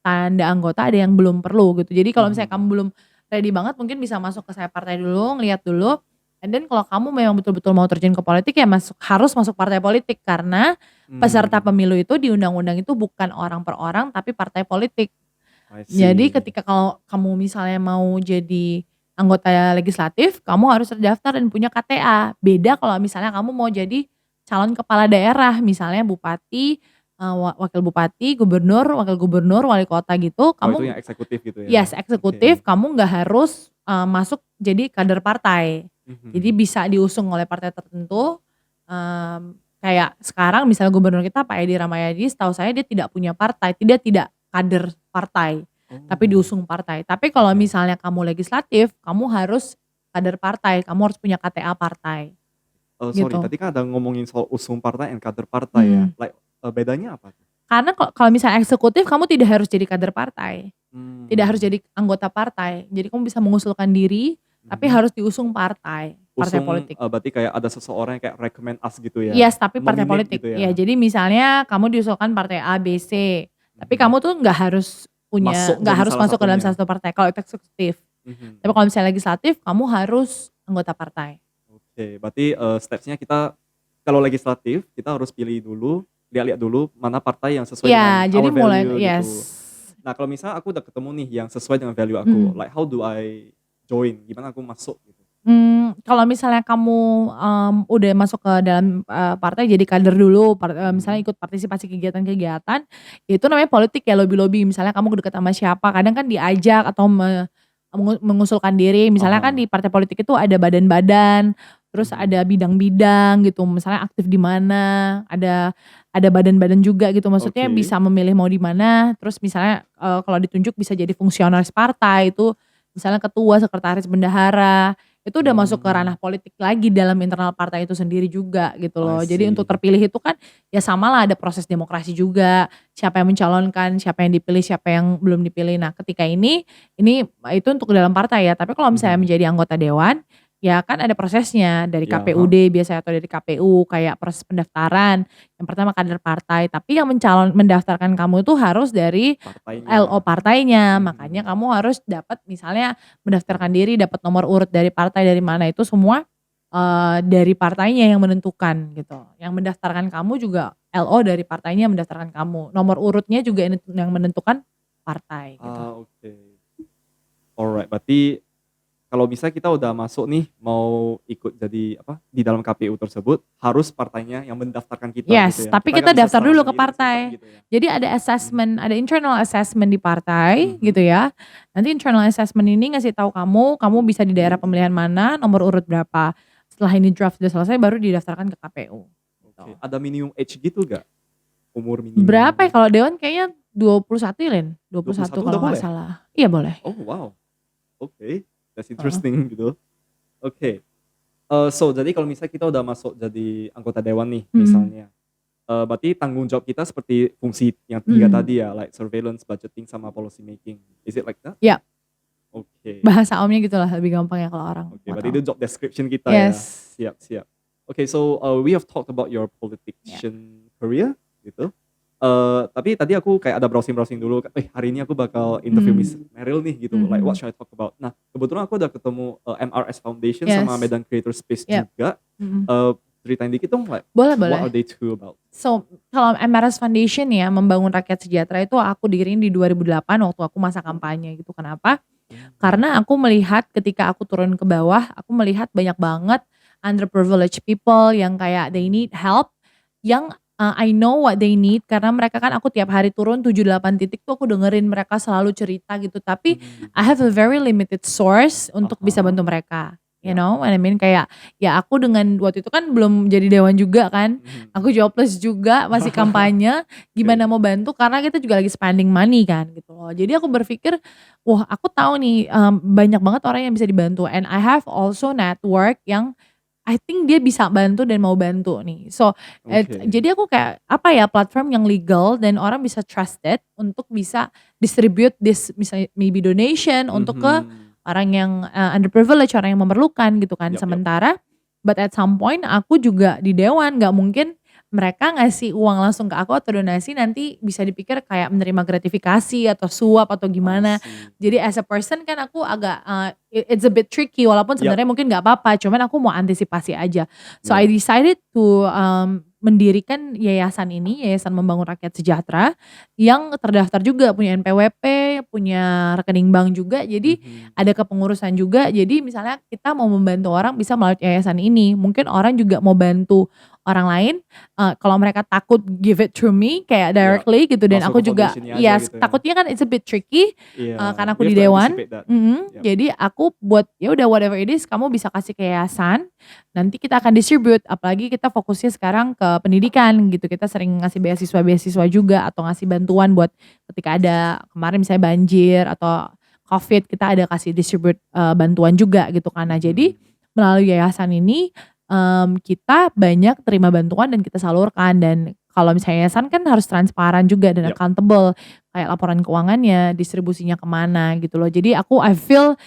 tanda anggota, ada yang belum perlu gitu. Jadi kalau misalnya Mhm. kamu belum ready banget mungkin bisa masuk ke saya partai dulu, ngelihat dulu, and then kalau kamu memang betul-betul mau terjun ke politik ya harus masuk partai politik karena peserta Mmm, pemilu itu di undang-undang itu bukan orang per orang tapi partai politik. I Jadi see. ketika kalau kamu misalnya mau jadi anggota legislatif, kamu harus terdaftar dan punya KTA. Beda kalau misalnya kamu mau jadi calon kepala daerah, misalnya bupati, wakil bupati, gubernur, wakil gubernur, wali kota gitu, Oh itu kamu yang eksekutif gitu ya? yes Oke. eksekutif, kamu nggak harus, masuk jadi kader partai. Jadi Mhm. bisa diusung oleh partai tertentu, kayak sekarang misalnya gubernur kita Pak Edi Rahmayadi, setahu saya dia tidak punya partai, dia tidak kader partai, tapi Oh, diusung partai. Tapi kalau oke. misalnya kamu legislatif, kamu harus kader partai, kamu harus punya KTA partai, Sorry gitu. tadi kan ada ngomongin soal usung partai and kader partai ya, Mhm. like, bedanya apa tuh? Karena kalau misalnya eksekutif kamu tidak harus jadi kader partai, tidak harus Mmm, jadi anggota partai. Jadi kamu bisa mengusulkan diri, tapi mhm. harus diusung partai, partai Usung, politik. berarti kayak ada seseorang yang kayak recommend us gitu ya? Yes, tapi partai Nominate politik. gitu Ya, ya? jadi misalnya kamu diusulkan partai A, B, C, tapi Mhm. kamu tuh Masuk nggak jadi harus salah masuk ke dalam satunya? satu partai kalau itu eksekutif. Tapi Mhm. kalau misalnya legislatif, kamu harus anggota partai. Oke, berarti, steps-nya kita kalau legislatif, kita harus pilih dulu, lihat-lihat dulu mana partai yang sesuai dengan Iya, jadi our mulai value yes. gitu. Nah, kalau misalnya aku udah ketemu nih yang sesuai dengan value aku, Mhm. like how do I join? Gimana aku masuk gitu? Kalau misalnya kamu, udah masuk ke dalam, partai jadi kader dulu, misalnya Mhm. ikut partisipasi kegiatan-kegiatan, itu namanya politik ya, lobby-lobby. Misalnya kamu deket sama siapa, kadang kan diajak atau mengusulkan diri. Misalnya kan Aha. di partai politik itu ada badan-badan, terus ada Mhm. bidang-bidang gitu, misalnya aktif di mana, ada badan-badan juga gitu, maksudnya Oke. bisa memilih mau di mana, terus misalnya, kalau ditunjuk bisa jadi fungsionaris partai, itu misalnya ketua, sekretaris bendahara. Itu udah masuk ke ranah Mmm, politik lagi dalam internal partai itu sendiri juga gitu I loh. Jadi untuk see. terpilih itu kan ya samalah ada proses demokrasi juga, siapa yang mencalonkan, siapa yang dipilih, siapa yang belum dipilih. Nah ketika ini itu untuk dalam partai ya, tapi kalau misalnya Mhm. menjadi anggota dewan, ya kan ada prosesnya dari Ya, heeh. KPUD biasanya atau dari KPU kayak proses pendaftaran, yang pertama kader partai, tapi yang mendaftarkan kamu itu harus dari LO Partainya. partainya, makanya Mhm. kamu harus dapat misalnya mendaftarkan diri, dapat nomor urut dari partai dari mana itu semua, dari partainya yang menentukan gitu. Yang mendaftarkan kamu juga LO dari partainya yang mendaftarkan kamu. Nomor urutnya juga yang menentukan partai gitu. Oke. Alright, berarti kalau misalnya kita udah masuk nih, mau ikut jadi apa, di dalam KPU tersebut, harus partainya yang mendaftarkan kita gitu Yes, ya? tapi Kita kita nggak bisa daftar secara dulu ke sendiri iseng-iseng partai. gitu ya? Jadi ada Mhm. assessment, ada internal assessment di partai Mhm. gitu ya. Nanti internal assessment ini ngasih tahu kamu bisa di daerah pemilihan mana, nomor urut berapa. Setelah ini draft udah selesai baru didaftarkan ke KPU gitu. Oke, ada minimum age gitu nggak? Umur Berapa ya minimum kalau dewan kayaknya 21 ya, Lin? 21 21 udah kalau nggak boleh? salah. Iya boleh, Oh wow, oke, that's heeh. interesting gitu. Oke, so jadi kalau misalnya kita udah masuk jadi anggota dewan nih Mhm, misalnya, berarti tanggung jawab kita seperti fungsi yang 3 mhm. tadi ya, like surveillance, budgeting, sama policy making. Is it like that? Iya, Oke. bahasa omnya gitulah lebih gampang ya kalau orang Oke, mau berarti tahu. itu job description kita ya. Yes, Siap siap. Oke, so, we have talked about your iya, politician career gitu. Tapi tadi aku kayak ada browsing-browsing dulu, hari ini aku bakal interview Miss mhm, Meryl nih gitu, like what mhm, should I talk about. Nah, kebetulan aku udah ketemu, MRS Foundation sama yes, Medan Creator Space iya, juga. mhm. Eee, Ceritain dikit dong, like Boleh what boleh. are they two about? So, kalau MRS Foundation ya, Membangun Rakyat Sejahtera itu aku diriin di 2008 waktu aku masa kampanye gitu. Kenapa? Mmm, Karena aku melihat ketika aku turun ke bawah, aku melihat banyak banget underprivileged people yang kayak they mmm, need help, yang, I know what they need karena mereka kan aku tiap hari turun 7, 8 titik tuh aku dengerin mereka selalu cerita gitu, tapi mmm, I have a very limited source untuk bisa ah bantu mereka, you ya, know what I mean? Kayak, ya aku dengan waktu itu kan belum jadi dewan juga kan, mhm aku mhm. jobless juga, masih kampanye, gimana Oke, mau bantu karena kita juga lagi spending money kan gitu loh. Jadi aku berpikir, wah aku tahu nih, banyak banget orang yang bisa dibantu and I have also network yang I think dia bisa bantu dan mau bantu nih. So, oke, jadi aku kayak apa ya, platform yang legal dan orang bisa trusted untuk bisa distribute this misalnya maybe donation untuk ke mhm. orang yang underprivileged, orang yang memerlukan gitu kan. Yap, yap. Sementara but at some point aku juga di dewan, nggak mungkin mereka ngasih uang langsung ke aku atau donasi nanti bisa dipikir kayak menerima gratifikasi atau suap atau I gimana. see. Jadi as a person kan aku agak it's a bit tricky, walaupun Yap, sebenarnya mungkin nggak apa-apa, cuman aku mau antisipasi aja. So I yeah. decided to mendirikan yayasan ini, Yayasan Membangun Rakyat Sejahtera, yang terdaftar juga, punya NPWP, punya rekening bank juga. Jadi Mhm. ada kepengurusan juga. Jadi misalnya kita mau membantu orang bisa melalui yayasan ini. Mungkin orang juga mau bantu orang lain, kalau mereka takut give it to me kayak Yap, directly gitu, dan langsung aku ke juga foundation-nya aja gitu ya. takutnya kan it's a bit tricky, Iya, karena aku we di have to dewan. anticipate that. Yap. Jadi aku buat ya udah whatever it is kamu bisa kasih ke yayasan, nanti kita akan distribute, apalagi kita fokusnya sekarang ke pendidikan gitu. Kita sering ngasih beasiswa-beasiswa juga atau ngasih bantuan buat ketika ada kemarin misalnya banjir atau Covid, kita ada kasih distribute bantuan juga gitu kan. Nah, jadi Mhm. melalui yayasan ini kita banyak terima bantuan dan kita salurkan, dan kalau misalnya yayasan kan harus transparan juga dan Yap. accountable, kayak laporan keuangannya, distribusinya kemana gitu loh. Jadi I feel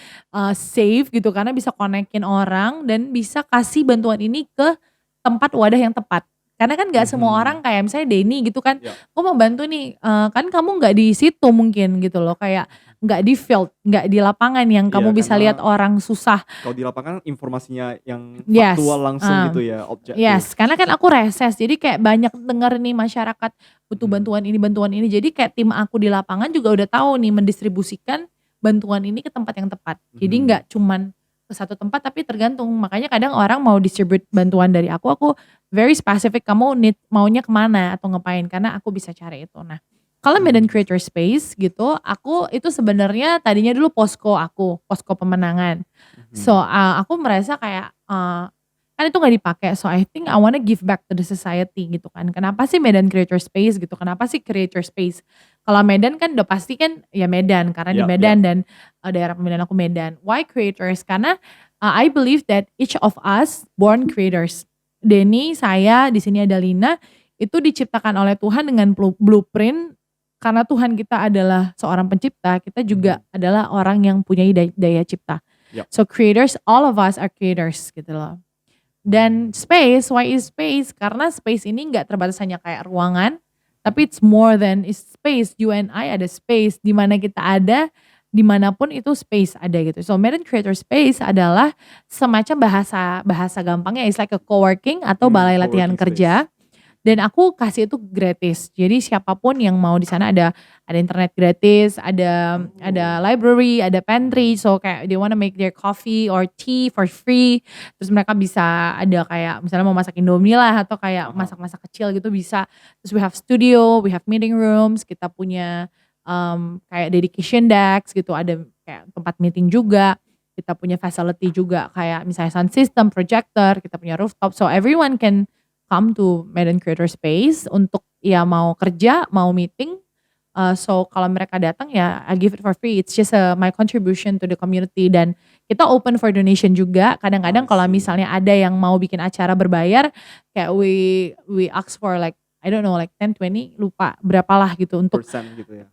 safe gitu karena bisa connect-in orang dan bisa kasih bantuan ini ke tempat wadah yang tepat. Karena kan nggak semua orang Mhm. kayak misalnya Denny gitu kan, Yap. "Aku mau bantu nih," kan kamu nggak di situ mungkin gitu loh, kayak nggak di field, nggak di lapangan yang Iya, kamu bisa lihat karena orang susah. kalau di lapangan informasinya yang Yes, faktual langsung gitu ya, objektif. yes, karena kan aku reses, jadi kayak banyak denger nih masyarakat butuh Mhm. bantuan ini, jadi kayak tim aku di lapangan juga udah tahu nih mendistribusikan bantuan ini ke tempat yang tepat. Jadi Mhm. nggak cuman ke satu tempat tapi tergantung, makanya kadang orang mau distribute bantuan dari aku very specific, kamu maunya kemana atau ngapain, karena aku bisa cari itu. Nah, kalau Medan Mhm. Creator Space gitu, aku itu sebenarnya tadinya dulu posko pemenangan. So, Mhm. aku merasa kayak, kan itu nggak dipakai, so I think I wanna give back to the society gitu kan. Kenapa sih Medan Creator Space gitu, kenapa sih Creator Space? Kalau Medan kan udah pasti kan ya Medan, karena di Yap, yap. Medan dan daerah pemilihan aku Medan. Why creators? Karena I believe that each of us born creators. Denny, saya, di sini ada Lina, itu diciptakan oleh Tuhan dengan blueprint, karena Tuhan kita adalah seorang pencipta, kita juga Mhm. adalah orang yang punya daya cipta. Yap. So creators, all of us are creators gitu loh. Dan space, why is space? Karena space ini nggak terbatas hanya kayak ruangan, tapi it's more than is space. You and I ada space, di mana kita ada, dimanapun itu space ada gitu. So Medan Creator Space adalah semacam bahasa gampangnya is like a co-working atau balai latihan Co-working kerja. space. Dan aku kasih itu gratis. Jadi siapapun yang mau di sana ada internet gratis, ada Oh. library, ada pantry. So kayak they wanna make their coffee or tea for free. Terus mereka bisa ada kayak misalnya mau masak Indomie lah atau kayak Aha. masak-masak kecil gitu bisa. Terus we have studio, we have meeting rooms, kita punya kayak dedication decks gitu, ada kayak tempat meeting juga. Kita punya facility juga kayak misalnya sound system, projector, kita punya rooftop. So everyone can come to Medan Creator Space untuk ya mau kerja, mau meeting. So kalau mereka datang ya I give it for free. It's just my contribution to the community, dan kita open for donation juga. Kadang-kadang I kalau see. misalnya ada yang mau bikin acara berbayar, kayak we ask for like I don't know like 10, 20, lupa berapalah gitu untuk Persen gitu ya.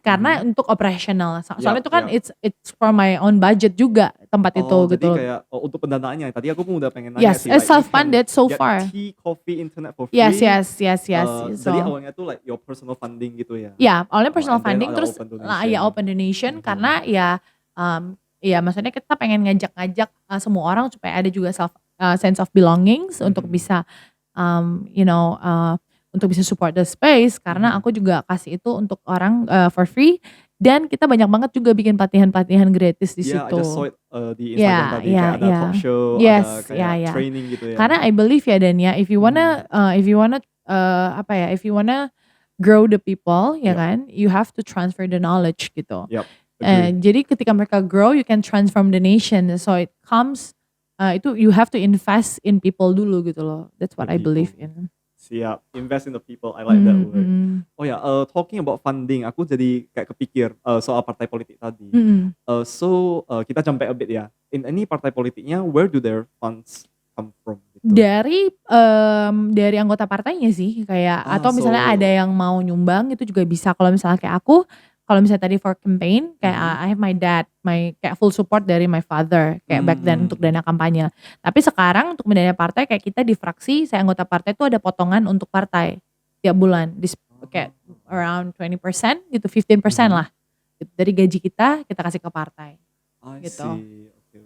karena Mhm. untuk operational. Soalnya Yap, itu kan yap. it's for my own budget juga tempat itu Oh, jadi gitu. kayak untuk pendanaannya. Tadi aku pun udah pengen nanya Yes, sih, like you can self-funded so get far. tea, coffee, internet for Yes, free. yes, yes, yes. Jadi So awalnya tuh like your personal funding gitu ya? ya, awalnya personal And then funding, ada terus open ya donation. open donation Mhm. karena ya maksudnya kita pengen ngajak-ngajak semua orang supaya ada juga sense of belongings untuk Mhm. bisa you know untuk bisa support the space, karena Mhm. aku juga kasih itu untuk orang for free, dan kita banyak banget juga bikin pelatihan-pelatihan gratis di Yeah, I just saw situ. it di Instagram tadi kayak ada talk show, ada Yes, kayak ya. training gitu ya. Karena I believe ya Dan ya, if you Mhm. wanna if you wanna grow the people ya Yap, kan, you have to transfer the knowledge gitu. yap, agree. Jadi ketika mereka grow, you can transform the nation. So it comes itu you have to invest in people dulu gitu loh. That's what The I believe people. in. Siap, invest in the people, I like that Mhm, word. mhm. Oh ya, talking about funding, aku jadi kayak kepikir soal partai politik tadi. Mhm. Kita jump back a bit ya. In any partai politiknya, where do their funds come from gitu? Dari anggota partainya sih kayak, atau misalnya ada So yang mau nyumbang itu juga bisa. Kalau misalnya kayak aku kalau misalnya tadi for campaign kayak Mhm. I have my dad, kayak full support dari my father kayak back then untuk dana kampanye. Tapi sekarang untuk dana partai kayak kita di fraksi, saya anggota partai tuh ada potongan untuk partai tiap bulan kayak around 20% gitu, 15% Mhm. lah. Gitu. Dari gaji kita kasih ke partai I gitu. see. Oke.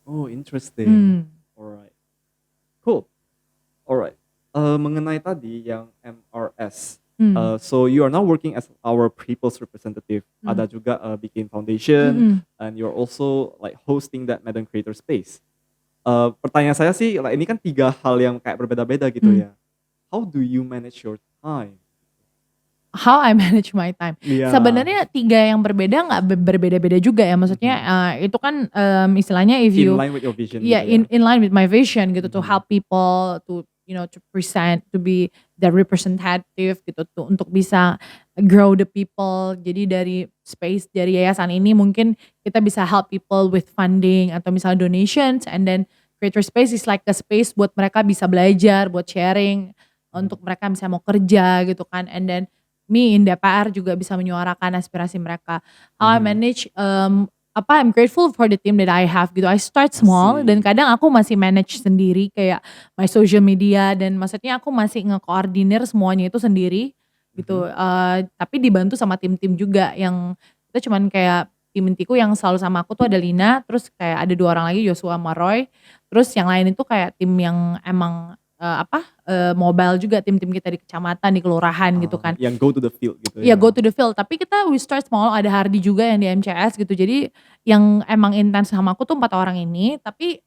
Oh, interesting. Hmm. Alright. Cool. Alright. Mengenai tadi yang MRS. Hmm. So you are now working as our people's representative. Hmm. Ada juga bikin foundation Mm-mm. and you're also like hosting that Medan Creator Space. Pertanyaan saya sih, like, ini kan 3 hal yang kayak berbeda-beda gitu Hmm. ya. How do you manage your time? How I manage my time. Iya. Sebenarnya 3 yang berbeda nggak berbeda-beda juga ya. Maksudnya itu kan istilahnya if In you line with your vision yeah gitu ya. in line with my vision gitu to Mhm. help people to to present to be the representative gitu tuh untuk bisa grow the people. Jadi dari space dari yayasan ini mungkin kita bisa help people with funding atau misalnya donations and then creator space is like a space buat mereka bisa belajar, buat sharing untuk mereka misalnya mau kerja gitu kan and then me in DPR juga bisa menyuarakan aspirasi mereka. How I manage I'm grateful for the team that I have gitu. I start small dan Asik. kadang aku masih manage sendiri kayak my social media dan maksudnya aku masih ngekoordinir semuanya itu sendiri gitu. Tapi dibantu sama tim-tim juga yang kita cuman kayak tim intiku yang selalu sama aku tuh ada Lina, terus kayak ada 2 orang lagi Joshua sama Roy. Terus yang lain itu kayak tim yang emang mobile juga tim-tim kita di kecamatan, di kelurahan gitu kan. Yang go to the field gitu Iya ya. go to the field, tapi we start small, ada Hardy juga yang di MCS gitu. Jadi yang emang intens sama aku tuh 4 orang ini, tapi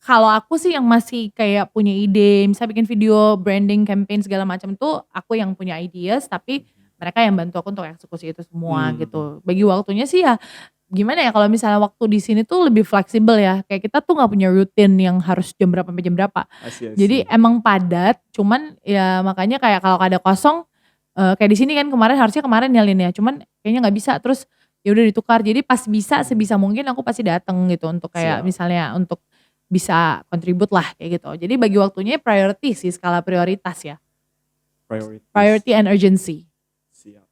kalau aku sih yang masih kayak punya ide, misalnya bikin video, branding, campaign segala macam tuh aku yang punya ideas, tapi mereka yang bantu aku untuk eksekusi itu semua gitu. Bagi waktunya sih ya gimana ya kalau misalnya waktu di sini tuh lebih fleksibel ya, kayak kita tuh nggak punya rutin yang harus jam berapa sampai jam berapa. I see. Jadi emang padat, cuman ya makanya kayak kalau ada kosong, kayak di sini kan harusnya kemarin ya Lin ya, cuman kayaknya nggak bisa terus ya udah ditukar. Jadi pas bisa sebisa mungkin aku pasti dateng gitu untuk kayak Siap. misalnya untuk bisa contribute lah kayak gitu. Jadi bagi waktunya priority sih, skala prioritas ya. Priority and urgency. Siap.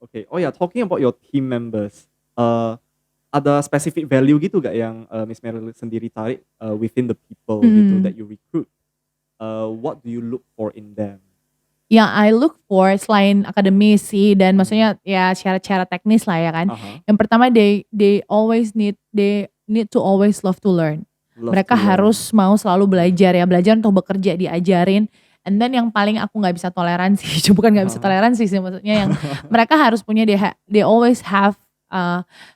Oke. Oh ya, talking about your team members. Ada specific value gitu gak yang Miss Meryl sendiri tarik within the people gitu that you recruit? What do you look for in them? Yang I look for selain akademis sih dan maksudnya ya cara teknis lah ya kan. Yang pertama they need to always love to learn. Mereka harus mau selalu belajar ya, belajar untuk bekerja, diajarin. And then yang paling aku nggak bisa toleransi, bukan nggak bisa toleransi sih maksudnya yang mereka harus punya they always have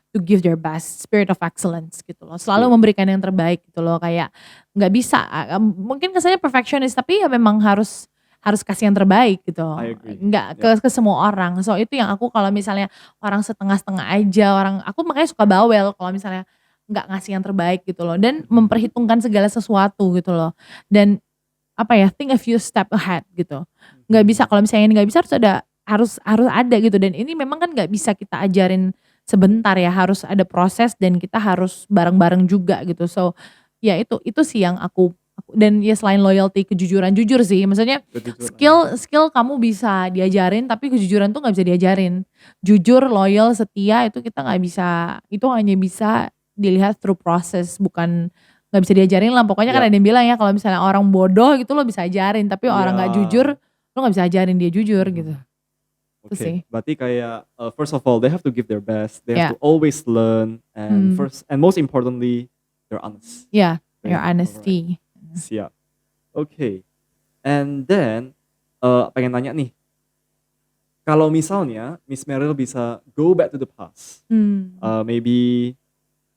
to give their best, spirit of excellence gitu loh. Selalu memberikan yang terbaik gitu loh, kayak nggak bisa mungkin kesannya perfectionist tapi ya memang harus kasih yang terbaik gitu. Nggak ke semua orang. So itu yang aku kalau misalnya orang setengah-setengah aja, aku makanya suka bawel kalau misalnya nggak ngasih yang terbaik gitu loh dan memperhitungkan segala sesuatu gitu loh. Dan think a few step ahead gitu. Nggak bisa kalau misalnya ini nggak bisa harus ada gitu dan ini memang kan nggak bisa kita ajarin sebentar ya, harus ada proses dan kita harus bareng-bareng juga gitu. So ya itu sih yang aku dan ya selain loyalty, kejujuran, jujur sih maksudnya skill kamu bisa diajarin tapi kejujuran tuh nggak bisa diajarin. Jujur, loyal, setia itu kita nggak bisa, itu hanya bisa dilihat through proses, bukan nggak bisa diajarin lah. Pokoknya kan ada yang bilang ya kalau misalnya orang bodoh gitu lo bisa ajarin, tapi orang nggak jujur lo nggak bisa ajarin dia jujur gitu. Oke, berarti kayak first of all they have to give their best, they have Yeah. to always learn and first and most importantly they're honest. Yeah, your Alright. honesty. Siap. Oke. And then pengen nanya nih, kalau misalnya Miss Meryl bisa go back to the past, maybe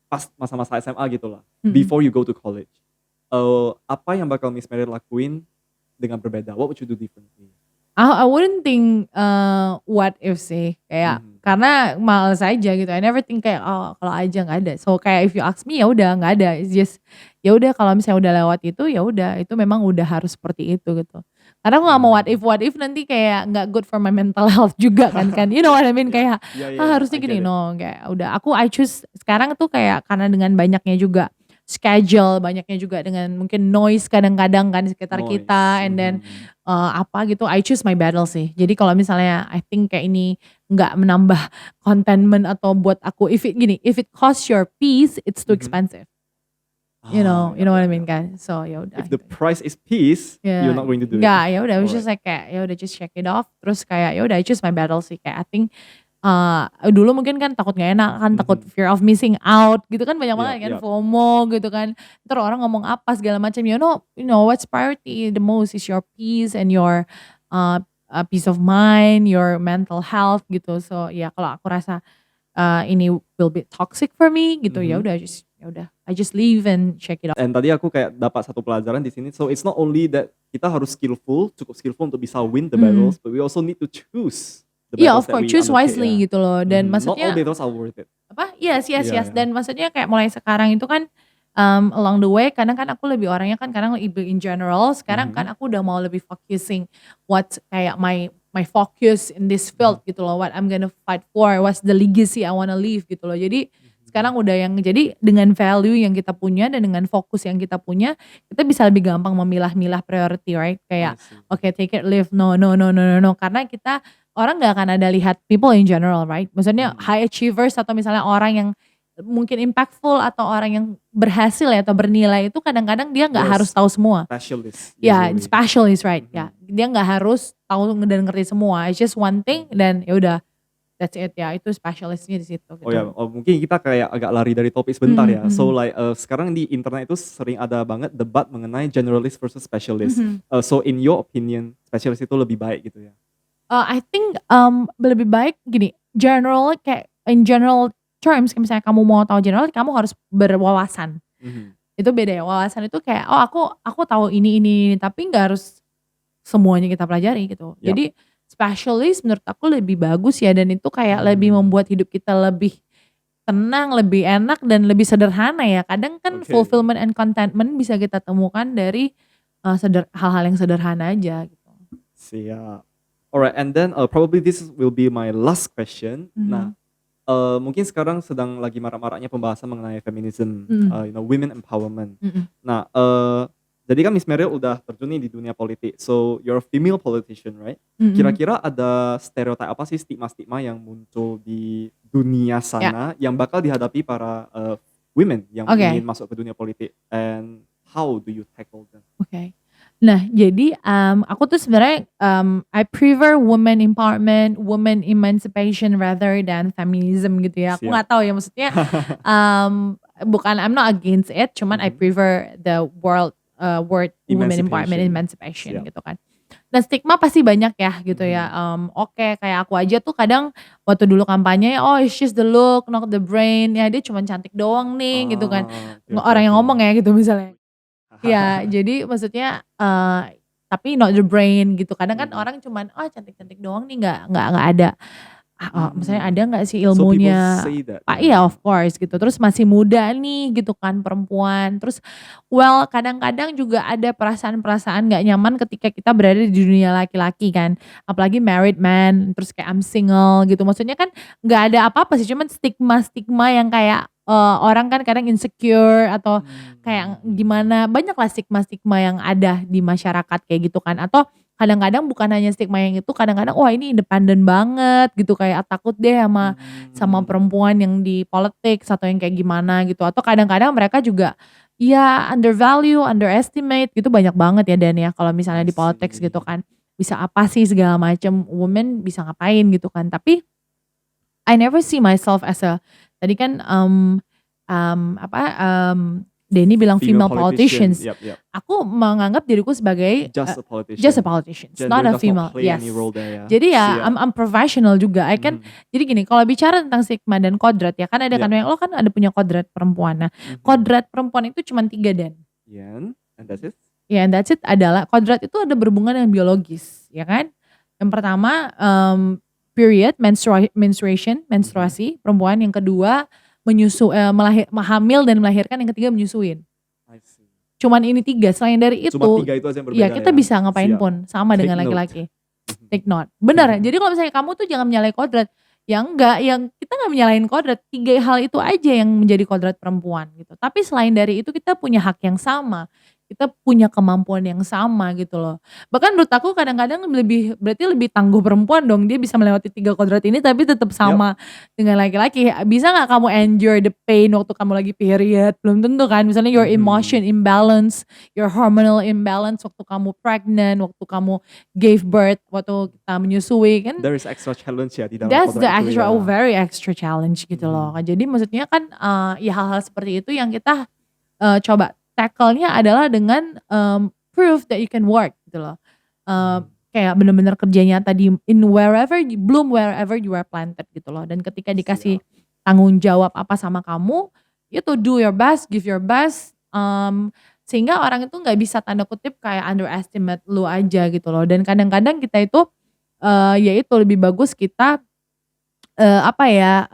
pas masa-masa SMA gitu lah, before you go to college, apa yang bakal Miss Meryl lakuin dengan berbeda? What would you do differently? I wouldn't think what if sih kayak karena males aja gitu. I never think kayak kalau aja nggak ada. So kayak if you ask me ya udah nggak ada. It's just ya udah kalau misalnya udah lewat itu ya udah itu memang udah harus seperti itu gitu. Karena aku nggak mau what if nanti kayak nggak good for my mental health juga kan. You know what I mean kayak harusnya gini no kayak udah I choose sekarang tuh kayak karena dengan banyaknya juga schedule, banyaknya juga dengan mungkin noise kadang-kadang kan di sekitar kita, Noise. and then apa gitu, I choose my battle sih. Jadi kalau misalnya I think kayak ini nggak menambah contentment atau buat aku, if it costs your peace, it's too Mhm. expensive. Ah, You know what I ya. mean kan? So ya udah If the gitu. price is peace, you're Ya, not going to do it. nggak, ya udah, I was Alright. just like kayak ya udah just check it off. Terus kayak ya udah I choose my battle sih. Kayak I think dulu mungkin kan takut nggak enak kan, takut Mhm. fear of missing out gitu kan, banyak banget Yap, kan, yap. FOMO gitu kan. Entar orang ngomong apa segala macam. You know what's priority the most is your peace and your peace of mind, your mental health gitu. So ya kalau aku rasa ini will be toxic for me gitu, ya Mhm. udah I just leave and check it out. And tadi aku kayak dapat satu pelajaran di sini. So it's not only that kita harus cukup skillful untuk bisa win the battles, but we also need to choose the Iya, battles of that course, we choose undertake ya. wisely gitu loh. Dan Not all maksudnya battles are worth it. apa? Yes, yes, Iya, yes. ya. Dan maksudnya kayak mulai sekarang itu kan along the way, kadang kan aku lebih orangnya kan kadang lebih in general. Sekarang kan aku udah mau lebih focusing what kayak my focus in this field gitu loh. What I'm gonna fight for, what's the legacy I wanna leave gitu loh. Jadi sekarang udah yang jadi dengan value yang kita punya dan dengan fokus yang kita punya, kita bisa lebih gampang memilah-milah priority, right? I Kayak see. oke, take it, leave, no, no, no, no, no, no. Karena kita orang nggak akan ada lihat people in general, right? Maksudnya high achievers atau misalnya orang yang mungkin impactful atau orang yang berhasil ya atau bernilai itu kadang-kadang dia nggak They're harus tahu semua. specialist Ya, usually. specialist, right? Ya, dia nggak harus tahu dan ngerti semua. It's just one thing dan ya udah, that's it ya. Itu specialistnya di situ Oh ya, gitu. mungkin kita kayak agak lari dari topik sebentar ya. So Mhm. like sekarang di internet itu sering ada banget debat mengenai generalist versus specialist. Mhm. So in your opinion, specialist itu lebih baik gitu ya? I think lebih baik gini, kayak in general terms, kayak misalnya kamu mau tahu general, kamu harus berwawasan. Mhm. Itu beda ya, wawasan itu kayak, oh aku tahu ini, tapi nggak harus semuanya kita pelajari gitu. Yap. Jadi specialist menurut aku lebih bagus ya, dan itu kayak lebih membuat hidup kita lebih tenang, lebih enak, dan lebih sederhana ya. Kadang kan Oke. fulfillment and contentment bisa kita temukan dari hal-hal yang sederhana aja gitu. Siap. Alright, and then probably this will be my last question. Nah, mungkin sekarang sedang lagi marak-maraknya pembahasan mengenai feminism, women empowerment. Nah, jadi kan Miss Meryl udah terjun nih di dunia politik. So you're a female politician, right? Kira-kira ada stereotip apa sih, stigma-stigma yang muncul di dunia sana yang bakal dihadapi para women yang ingin masuk ke dunia politik, and how do you tackle them? Oke. Nah, jadi aku tuh sebenarnya I prefer women empowerment, women emancipation rather than feminism gitu ya. Aku Siap. nggak tahu ya, maksudnya bukan, I'm not against it, cuman I prefer the word women empowerment, emancipation Siap. gitu kan. Dan stigma pasti banyak ya gitu ya. Oke, kayak aku aja tuh kadang waktu dulu kampanye, oh it's just the look, not the brain. Ya dia cuma cantik doang nih gitu kan. Orang yang ngomong ya gitu misalnya. Ya, jadi maksudnya tapi not the brain gitu. Kadang kan orang cuman, oh cantik-cantik doang nih, nggak ada. Misalnya ada nggak sih ilmunya? So people say that. Iya, of course gitu. Terus masih muda nih gitu kan perempuan. Terus kadang-kadang juga ada perasaan-perasaan nggak nyaman ketika kita berada di dunia laki-laki kan. Apalagi married man, terus kayak I'm single gitu. Maksudnya kan nggak ada apa-apa sih, cuman stigma-stigma yang kayak orang kan kadang insecure atau kayak gimana, banyak lah stigma-stigma yang ada di masyarakat kayak gitu kan. Atau kadang-kadang bukan hanya stigma yang itu, kadang-kadang wah ini independen banget gitu, kayak takut deh sama perempuan yang di politics atau yang kayak gimana gitu. Atau kadang-kadang mereka juga ya undervalue, underestimate gitu, banyak banget ya Dan ya kalau misalnya di politics gitu kan. Bisa apa sih segala macam, women bisa ngapain gitu kan. Tapi I never see myself as tadi kan Denny bilang female politicians. Yep. Aku menganggap diriku sebagai Just a politician. Just a politician, not a female. Play Yes. any role there, ya. Jadi ya I'm professional juga. Jadi gini, kalau bicara tentang stigma dan kodrat ya kan ada kan yang lo kan ada punya kodrat perempuan. Nah, kodrat perempuan itu cuma 3 Dan. Yeah, and that's it. Ya, and that's it adalah kodrat itu ada berhubungan dengan biologis, ya kan? Yang pertama period, menstruasi perempuan. Yang kedua hamil dan melahirkan. Yang ketiga menyusuin. I see. Cuman ini 3, selain dari itu. Cuma 3 itu aja yang berbeda ya kita bisa ngapain Siap. pun sama dengan laki-laki. Take note. Benar, jadi kalau misalnya kamu tuh jangan menyalahi kodrat. Ya enggak, yang kita nggak menyalahin kodrat, 3 hal itu aja yang menjadi kodrat perempuan gitu. Tapi selain dari itu kita punya hak yang sama, kita punya kemampuan yang sama gitu loh. Bahkan menurut aku kadang-kadang berarti lebih tangguh perempuan dong, dia bisa melewati 3 kodrat ini tapi tetap Yap, sama dengan laki-laki. Bisa nggak kamu endure the pain waktu kamu lagi period? Belum tentu kan, misalnya your mhm. emotion imbalance, your hormonal imbalance waktu kamu pregnant, waktu kamu gave birth, waktu kita menyusui kan. There is extra challenge ya di dalam That's the kodrat itu extra, ya. very extra challenge gitu loh. Mhm. Jadi maksudnya kan, ya hal-hal seperti itu yang kita, coba tackle-nya adalah dengan, prove that you can work gitu loh. Mhm. Kayak bener-bener kerja nyata di bloom wherever you are planted gitu loh. Dan ketika dikasih Siap. tanggung jawab apa sama kamu, itu do your best, give your best, sehingga orang itu nggak bisa tanda kutip kayak underestimate lu aja gitu loh. Dan kadang-kadang kita itu, ya itu lebih bagus kita apa ya,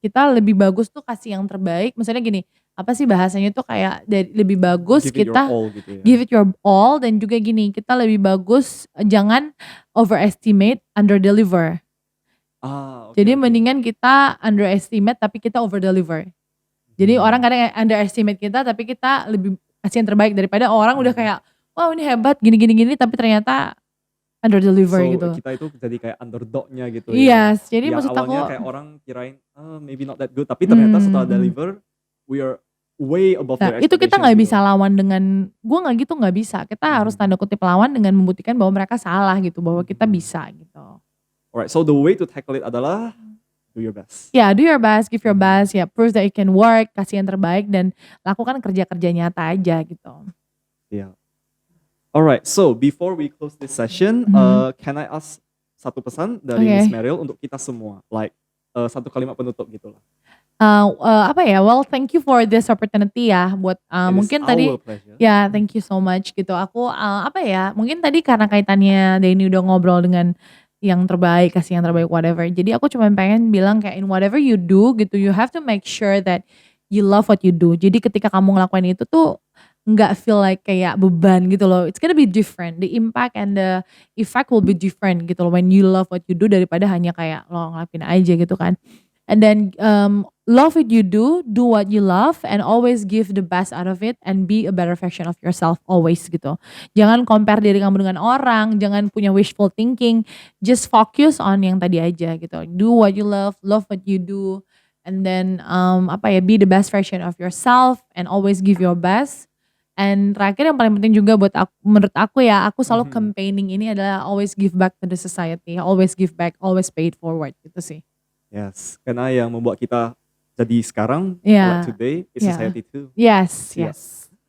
kita lebih bagus tuh kasih yang terbaik, misalnya gini, apa sih bahasanya tuh kayak lebih bagus Give it your kita all gitu ya. give it your all dan juga gini, kita lebih bagus jangan overestimate, under deliver. Oke Jadi oke. mendingan kita underestimate tapi kita over deliver. Jadi orang Mhm. kadang underestimate kita tapi kita lebih kasih yang terbaik daripada orang udah Mhm. kayak, "Wow ini hebat gini gini gini," tapi ternyata under deliver So, gitu. kita itu jadi kayak underdog-nya gitu ya. Iya, jadi Yang maksud awalnya aku kayak orang kirain, maybe not that good, tapi ternyata setelah mhm. deliver, we are way above Nah, their itu kita expectations nggak bisa gitu. lawan dengan gua nggak gitu, nggak bisa. Kita harus Mhm. tanda kutip lawan dengan membuktikan bahwa mereka salah gitu, bahwa kita Mhm. bisa gitu. Alright, so the way to tackle it adalah do your best. Ya, do your best, give your Mhm. best, ya prove that you can work, kasih yang terbaik dan lakukan kerja-kerja nyata aja gitu. Iya. Alright, so before we close this session, Mhm, can I ask satu pesan dari Miss oke. Meryl untuk kita semua? Like, satu kalimat penutup gitulah. Apa ya, well thank you for this opportunity ya buat, It is mungkin our tadi pleasure. ya thank you so much gitu. Aku, apa ya, mungkin tadi karena kaitannya Denny udah ngobrol dengan yang terbaik, kasih yang terbaik whatever. Jadi aku cuma pengen bilang kayak in whatever you do gitu, you have to make sure that you love what you do. Jadi ketika kamu ngelakuin itu tuh nggak feel like kayak beban gitu loh. It's gonna be different. The impact and the effect will be different gitu loh when you love what you do daripada hanya kayak lo ngelakuin aja gitu kan. And then, love what you do what you love, and always give the best out of it, and be a better version of yourself always gitu. Jangan compare diri kamu dengan orang, jangan punya wishful thinking, just focus on yang tadi aja gitu. Do what you love what you do, and then, apa ya, be the best version of yourself, and always give your best. And terakhir yang paling penting juga buat menurut aku ya, aku selalu Mhm. campaigning ini adalah always give back to the society, always give back, always pay it forward, gitu sih. Yes, karena yang membuat kita jadi sekarang, like Iya, today, is iya. society too. Yes, Siap. yes,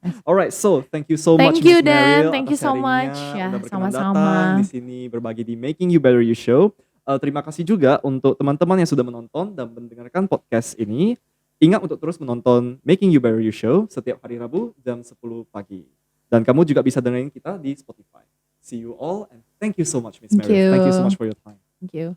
yes. Alright, so thank you so much Thank Miss you Dan, Meryl thank you atas so much. sharing-nya, udah Ya, berkenan datang di sama-sama. sini berbagi di Making You Better You Show. Terima kasih juga untuk teman-teman yang sudah menonton dan mendengarkan podcast ini. Ingat untuk terus menonton Making You Better You Show setiap hari Rabu jam 10 pagi. Dan kamu juga bisa dengerin kita di Spotify. See you all and thank you so much Miss Thank Meryl. Thank you so much you, for your time. thank you.